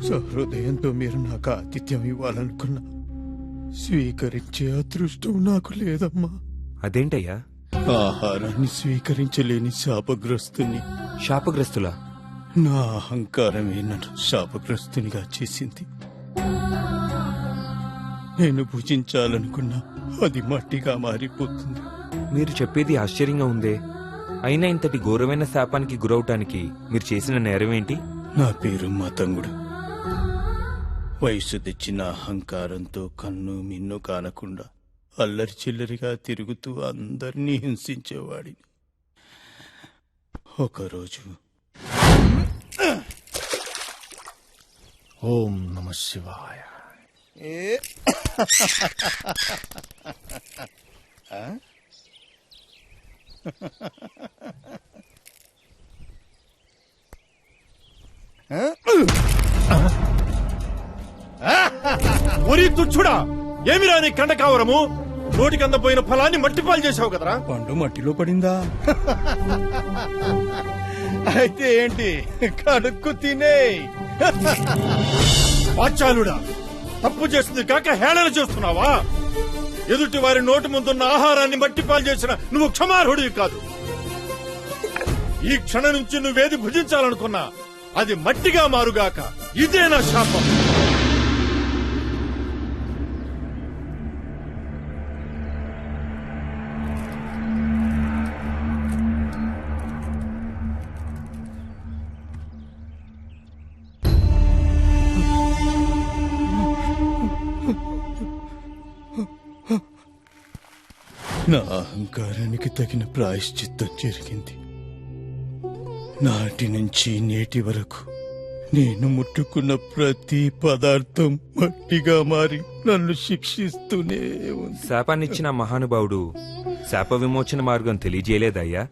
సహృదయంతో మీరు నాకు ఆతిథ్యం ఇవ్వాలనుకున్నా, స్వీకరించే అదృష్టం నాకు లేదమ్మా. అదేంటయ్యా? ఆహారాన్ని స్వీకరించలేని శాపగ్రస్తుని. శాపగ్రస్తులా? నా అహంకారమే నన్ను శాపగ్రస్తునిగా చేసింది. నేను భుజించాలనుకున్నా అది మట్టిగా మారిపోతుంది. మీరు చెప్పేది ఆశ్చర్యంగా ఉందే. అయినా ఇంతటి ఘోరమైన శాపానికి గురవటానికి మీరు చేసిన నేరమేంటి? నా పేరు మాతంగుడు. వయసు తెచ్చిన అహంకారంతో కన్ను మిన్ను కానకుండా అల్లరి చిల్లరిగా తిరుగుతూ అందరినీ హింసించేవాడిని. ఒకరోజు ఓం నమః శివాయ. ఒరి తుచ్చుడా, ఏమిరా నీ కండ కావరము? నోటికందపోయిన ఫలాన్ని మట్టిపాలు చేసావు కదరా. పండు మట్టిలో పడిందా? అయితే ఏంటి, కడుక్కు తినే. వాచాలుడా, తప్పు చేస్తుంది కాక హేళన చేస్తున్నావా? ఎదుటి వారి నోటి ముందున్న ఆహారాన్ని మట్టిపాలు చేసిన నువ్వు క్షమార్హుడివి కాదు. ఈ క్షణం నుంచి నువ్వేది భుజించాలనుకున్నా అది మట్టిగా మారుగాక. ఇదే నా శాపం. నా అహంకారానికి తగిన ప్రాయశ్చిత్తం జరిగింది. నాటి నుంచి నేటి వరకు నేను ముట్టుకున్న ప్రతి పదార్థం మట్టిగా మారి నన్ను శిక్షిస్తూనే ఉంది. శాపాన్నిచ్చిన మహానుభావుడు శాప విమోచన మార్గం తెలియజేయలేదయ్యా?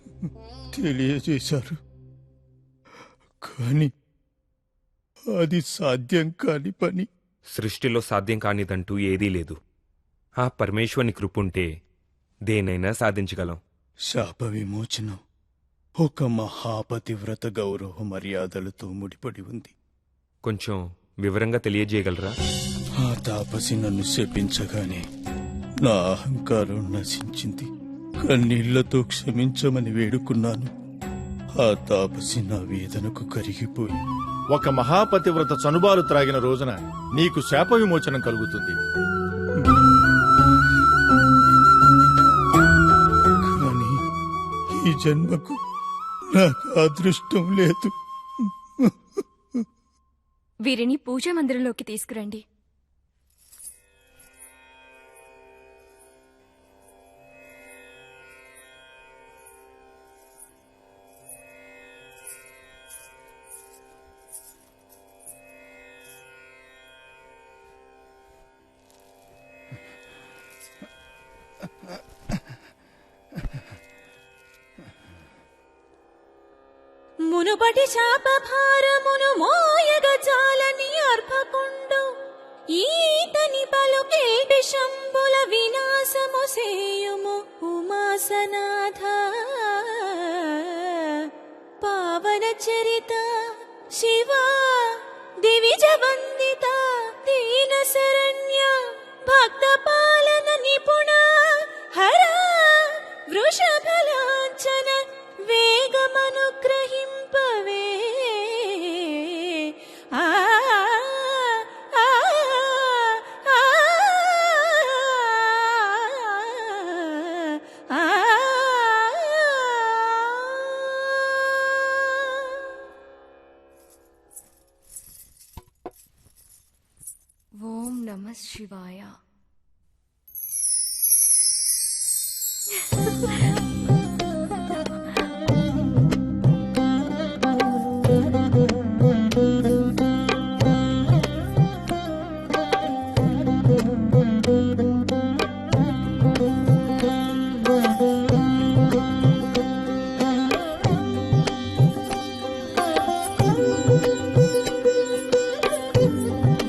తెలియజేశారు, కాని అది సాధ్యం కాని పని. సృష్టిలో సాధ్యం కానిదంటూ ఏదీ లేదు. ఆ పరమేశ్వరుని కృపుంటే దేనైనా సాధించగలం. శాప విమోచనం ఒక మహాపతివ్రత గౌరవ మర్యాదలతో ముడిపడి ఉంది. కొంచెం వివరంగా తెలియజేయగలరా? ఆ తాపసి నన్ను శపించగానే నా అహంకారం నశించింది. కన్నీళ్లతో క్షమించమని వేడుకున్నాను. ఆ తాపసి నా వేదనకు కరిగిపోయి ఒక మహాపతివ్రత చనుబాలు త్రాగిన రోజున నీకు శాప విమోచనం కలుగుతుంది. కానీ ఈ జన్మకు నాకు అదృష్టం లేదు. వీరిని పూజా మందిరంలోకి తీసుకురండి. మునుపటి శాప భారమును మోయగ జాలని అర్భకుండు ఈతని పలుకేటి శంభుల వినాశము సేయుము ఉమాసనాథ. పావన చరిత శివ దివిజ వందిత దీన శరణ్య భక్త పాలన నిపుణ హర వృషభలాంఛన వేగమనుగ్రహింపవే. ఆ ఓం నమః శివాయ.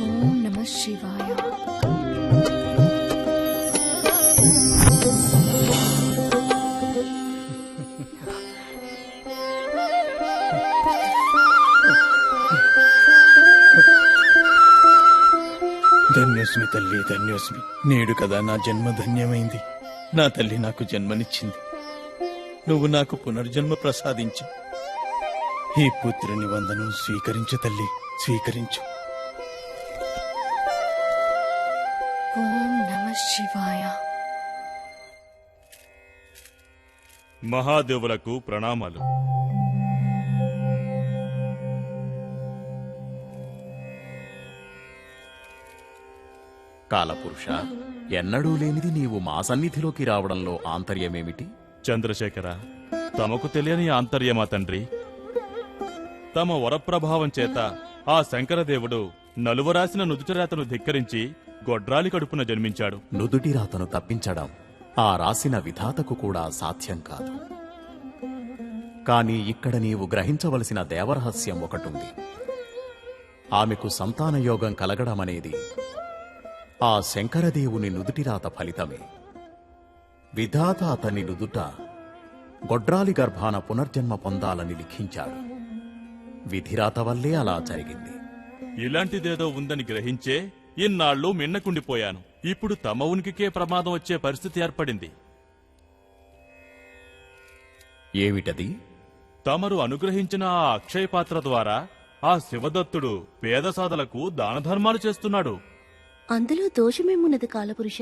ఓం నమః శివాయ. ధన్యోస్మి తల్లి, ధన్యోస్మి. నేడు కదా నా జన్మ ధన్యమైంది. నా తల్లి నాకు జన్మనిచ్చింది. నువ్వు నాకు పునర్జన్మ ప్రసాదించు. ఈ పుత్రుని వందనం స్వీకరించు తల్లి, స్వీకరించు. ఓం నమః శివాయ. మహాదేవులకు ప్రణామాలు. కాలపురుష, ఎన్నడూ లేనిది నీవు మా సన్నిధిలోకి రావడంలో ఆంతర్యమేమిటి? చంద్రశేఖర, తమకు తెలియని ఆంతర్యమా తండ్రి? తమ వరప్రభావం చేత ఆ శంకరదేవుడు నలువరాసిన నుదుటిరాతను ధిక్కరించి గొడ్రాలి కడుపున జన్మించాడు. నుదుటి రాతను తప్పించడం ఆ రాసిన విధాతకు కూడా సాధ్యం కాదు. కాని ఇక్కడ నీవు గ్రహించవలసిన దేవరహస్యం ఒకటుంది. ఆమెకు సంతానయోగం కలగడమనేది ఆ శంకరదేవుని నుదుటిరాత ఫలితమే. విధాత అతని నుదుట గొడ్రాలి గర్భాన పునర్జన్మ పొందాలని లిఖించాడు. విధిరాత వల్లే అలా జరిగింది. ఇలాంటిదేదో ఉందని గ్రహించే ఇన్నాళ్ళు మిన్నకుండిపోయాను. ఇప్పుడు తమ ఉనికికే ప్రమాదం వచ్చే పరిస్థితి ఏర్పడింది. ఏమిటది? తమరు అనుగ్రహించిన ఆ అక్షయ పాత్ర ద్వారా ఆ శివదత్తుడు పేద సాధలకు దానధర్మాలు చేస్తున్నాడు. అందులో దోషమేమున్నది కాలపురుష?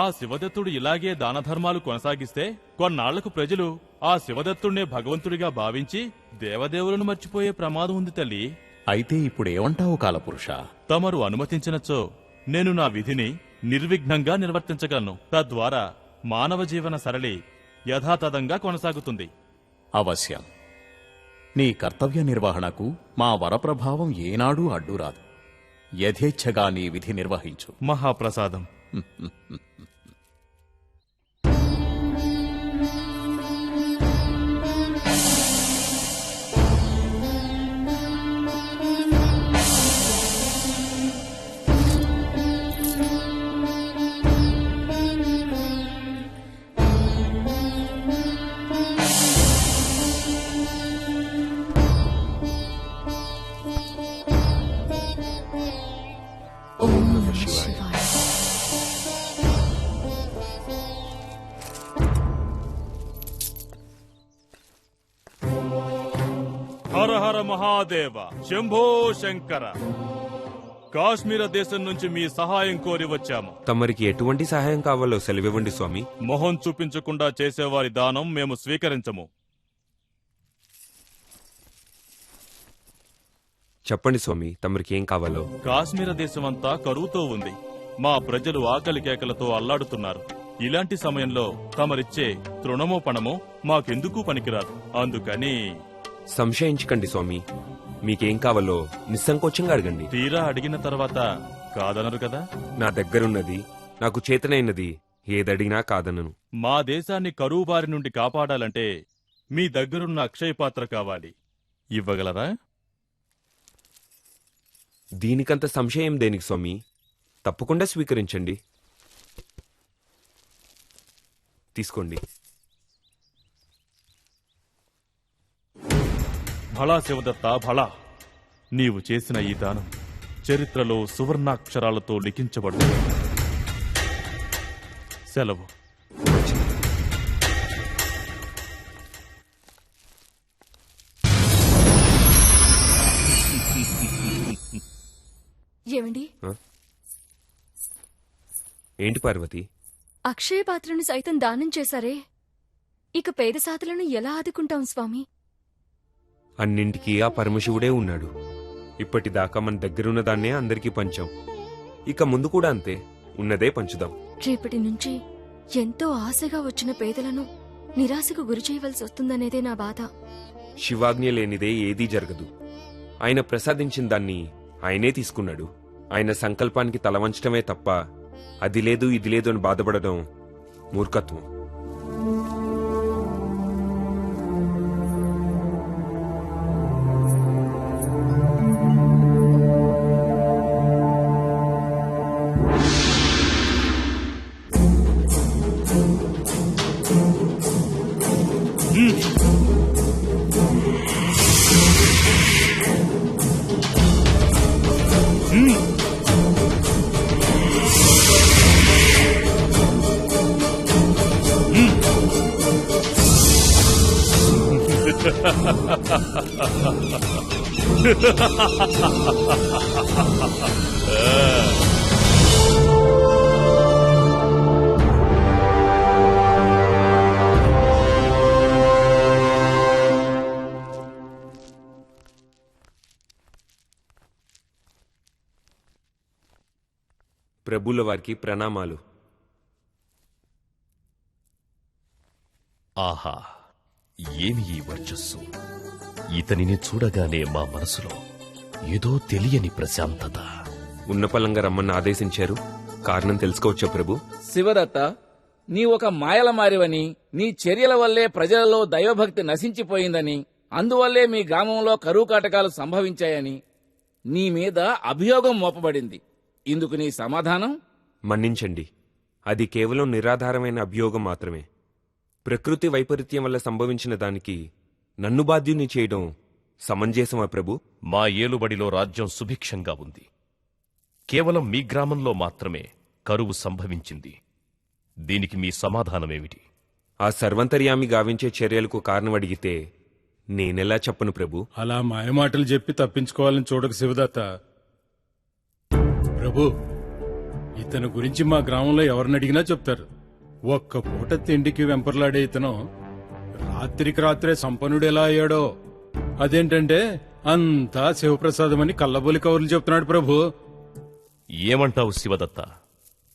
ఆ శివదత్తుడు ఇలాగే దానధర్మాలు కొనసాగిస్తే కొన్నాళ్లకు ప్రజలు ఆ శివదత్తుడినే భగవంతుడిగా భావించి దేవదేవులను మర్చిపోయే ప్రమాదం ఉంది తల్లి. అయితే ఇప్పుడేమంటావు కాలపురుష? తమరు అనుమతించినచో నేను నా విధిని నిర్విఘ్నంగా నిర్వర్తించగలను. తద్వారా మానవ జీవన సరళి యథాతథంగా కొనసాగుతుంది. అవశ్యం. నీ కర్తవ్య నిర్వహణకు మా వరప్రభావం ఏనాడూ అడ్డురాదు. యథేచ్ఛగా నీ విధి నిర్వహించు. మహాప్రసాదం. హర హర మహాదేవ, శంభో శంకర. కాశ్మీర దేశం నుంచి మీ సహాయం కోరి వచ్చాము. తమరికి ఎటువంటి సహాయం కావాలో సెలవివ్వండి స్వామి. మొహం చూపించకుండా చేసేవారి దానం మేము స్వీకరించము. చెప్పండి స్వామి, తమరికి ఏం కావాలో. కాశ్మీర దేశమంతా కరువుతో ఉంది. మా ప్రజలు ఆకలి కేకలతో అల్లాడుతున్నారు. ఇలాంటి సమయంలో తమరిచ్చే తృణమో పణమో మాకెందుకు పనికిరాదు. అందుకని సంశయించకండి స్వామి, మీకేం కావాలో నిస్సంకోచంగా అడగండి. తీరా అడిగిన తర్వాత కాదనరు కదా. నా దగ్గరున్నది, నాకు చేతనైనది ఏదడిగినా కాదనను. మా దేశాన్ని కరువు బారి నుండి కాపాడాలంటే మీ దగ్గరున్న అక్షయ పాత్ర కావాలి. ఇవ్వగలరా? దీనికంత సంశయం దేనికి స్వామి, తప్పకుండా స్వీకరించండి. తీసుకోండి. భళా శివదత్త భళా, నీవు చేసిన ఈ దానం చరిత్రలో సువర్ణాక్షరాలతో లిఖించబడు. సెలవు. ఏమండి? ఏంటి పార్వతి? అక్షయ పాత్రను సైతం దానం చేశారే, ఇక పేద సాధులను ఎలా ఆదుకుంటాం స్వామి? అన్నింటికీ ఆ పరమశివుడే ఉన్నాడు. ఇప్పటిదాకా మన దగ్గరున్న దాన్నే అందరికీ పంచాం. ఇక ముందు కూడా అంతే, ఉన్నదే పంచుదాం. రేపటి నుంచి ఎంతో ఆశగా వచ్చిన పేదలను నిరాశకు గురి చేయవలసి వస్తుందనేదే నా బాధ. శివాజ్ఞ లేనిదే ఏదీ జరగదు. ఆయన ప్రసాదించిన దాన్ని ఆయనే తీసుకున్నాడు. ఆయన సంకల్పానికి తలవంచటమే తప్ప అది లేదు ఇది లేదు అని బాధపడడం మూర్ఖత్వం. ప్రభుల వారికి ప్రణామాలు. ఆహా, ఏమి ఈ వర్చస్సు! ఇతనిని చూడగానే మా మనసులో ఏదో తెలియని ప్రశాంతత. ఉన్నపలంగా రమ్మని ఆదేశించారు. కారణం తెలుసుకోవచ్చా ప్రభు? శివదత్త, నీ ఒక మాయల మారివని, నీ చర్యల వల్లే ప్రజలలో దైవభక్తి నశించిపోయిందని, అందువల్లే మీ గ్రామంలో కరువు కాటకాలు సంభవించాయని నీ మీద అభియోగం మోపబడింది. ఇందుకు నీ సమాధానం? మన్నించండి, అది కేవలం నిరాధారమైన అభియోగం మాత్రమే. ప్రకృతి వైపరీత్యం వల్ల సంభవించిన దానికి నన్ను బాధ్యుని చేయడం సమంజసమా ప్రభు? మా ఏలుబడిలో రాజ్యం సుభిక్షంగా ఉంది. కేవలం మీ గ్రామంలో మాత్రమే కరువు సంభవించింది. దీనికి మీ సమాధానమేమిటి? ఆ సర్వంతర్యామి గావించే చర్యలకు కారణం అడిగితే నేనెలా చెప్పను ప్రభు? అలా మాయమాటలు చెప్పి తప్పించుకోవాలని చూడక శివదత్త. ప్రభు, ఇతని గురించి మా గ్రామంలో ఎవరిని అడిగినా చెప్తారు. ఒక్క పూట తిండికి వెంపర్లాడే ఇతను రాత్రికి రాత్రే సంపన్నుడు ఎలా అయ్యాడో, అదేంటంటే అంతా శివప్రసాదమని కల్లబోలి కౌరులు చెప్తున్నాడు ప్రభు. ఏమంటావు శివదత్త?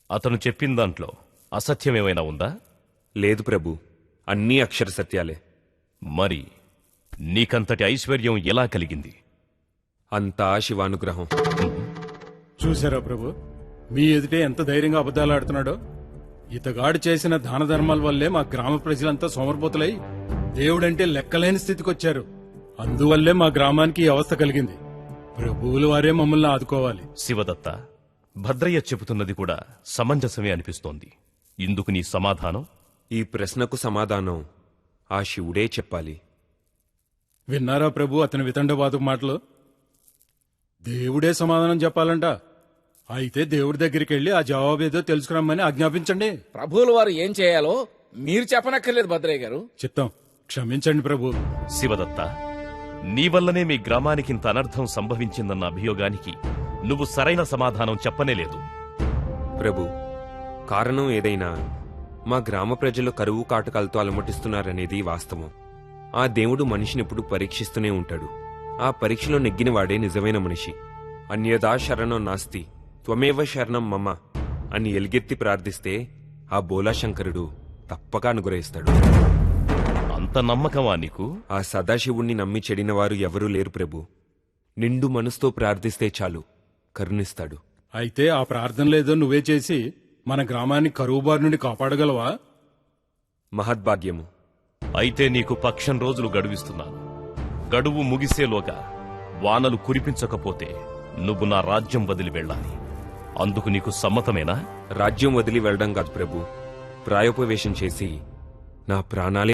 అతను చెప్పిన దాంట్లో అసత్యమేమైనా ఉందా? లేదు ప్రభు, అన్నీ అక్షర సత్యాలే. మరి నీకంతటి ఐశ్వర్యం ఎలా కలిగింది? అంతా శివానుగ్రహం. చూశారా ప్రభు, మీ ఎదుటే ఎంత ధైర్యంగా అబద్ధాలు ఆడుతున్నాడో. ఇతగాడు చేసిన దాన ధర్మాల వల్లే మా గ్రామ ప్రజలంతా సోమరిపోతులై దేవుడంటే లెక్కలేని స్థితికొచ్చారు. అందువల్లే మా గ్రామానికి ఈ అవస్థ కలిగింది. ప్రభువులు వారే మమ్మల్ని ఆదుకోవాలి. శివదత్త, భద్రయ్య చెబుతున్నది కూడా సమంజసమే అనిపిస్తోంది. ఇందుకు నీ సమాధానం? ఈ ప్రశ్నకు సమాధానం ఆ శివుడే చెప్పాలి. విన్నారా ప్రభు అతని వితండవాదపు మాటలు? దేవుడే సమాధానం చెప్పాలంట. అయితే దేవుడి దగ్గరికి వెళ్లి ఆ జవాబేదో తెలుసుకురమ్మని ఆజ్ఞాపించండి. ప్రభువుల వారు ఏం చేయాలో మీరు చెప్పనక్కర్లేదు భద్రయ్య గారు. చిత్తం, క్షమించండి ప్రభు. శివదత్త, నీ వల్లనే మీ గ్రామానికింత అనర్థం సంభవించిందన్న అభియోగానికి నువ్వు సరైన సమాధానం చెప్పనేలేదు. ప్రభు, కారణం ఏదైనా మా గ్రామ ప్రజలు కరువు కాటకాలతో అలమటిస్తున్నారనేది వాస్తవం. ఆ దేవుడు మనిషినెప్పుడు పరీక్షిస్తూనే ఉంటాడు. ఆ పరీక్షలో నెగ్గినవాడే నిజమైన మనిషి. అన్యదా శరణం నాస్తి త్వమేవ శరణం మమ అని ఎలుగెత్తి ప్రార్థిస్తే ఆ బోలాశంకరుడు తప్పక అనుగ్రహిస్తాడు. అంత నమ్మకమా నీకు? ఆ సదాశివుణ్ణి నమ్మి చెడినవారు ఎవరూ లేరు ప్రభు. నిండు మనసుతో ప్రార్థిస్తే చాలు, కరుణిస్తాడు. అయితే ఆ ప్రార్థనలేదో నువ్వే చేసి మన గ్రామాన్ని కరువు బారి నుండి కాపాడగలవా? మహద్భాగ్యము. అయితే నీకు పక్షం రోజులు గడువిస్తున్నాను. గడువు ముగిసేలోగా వానలు కురిపించకపోతే నువ్వు నా రాజ్యం వదిలి వెళ్ళాలి. అందుకు నీకు సమ్మతమేనా? రాజ్యం వదిలి వెళ్ళడం కాదు ప్రభు, ప్రాయోపవేశం చేసి నా ప్రాణాలే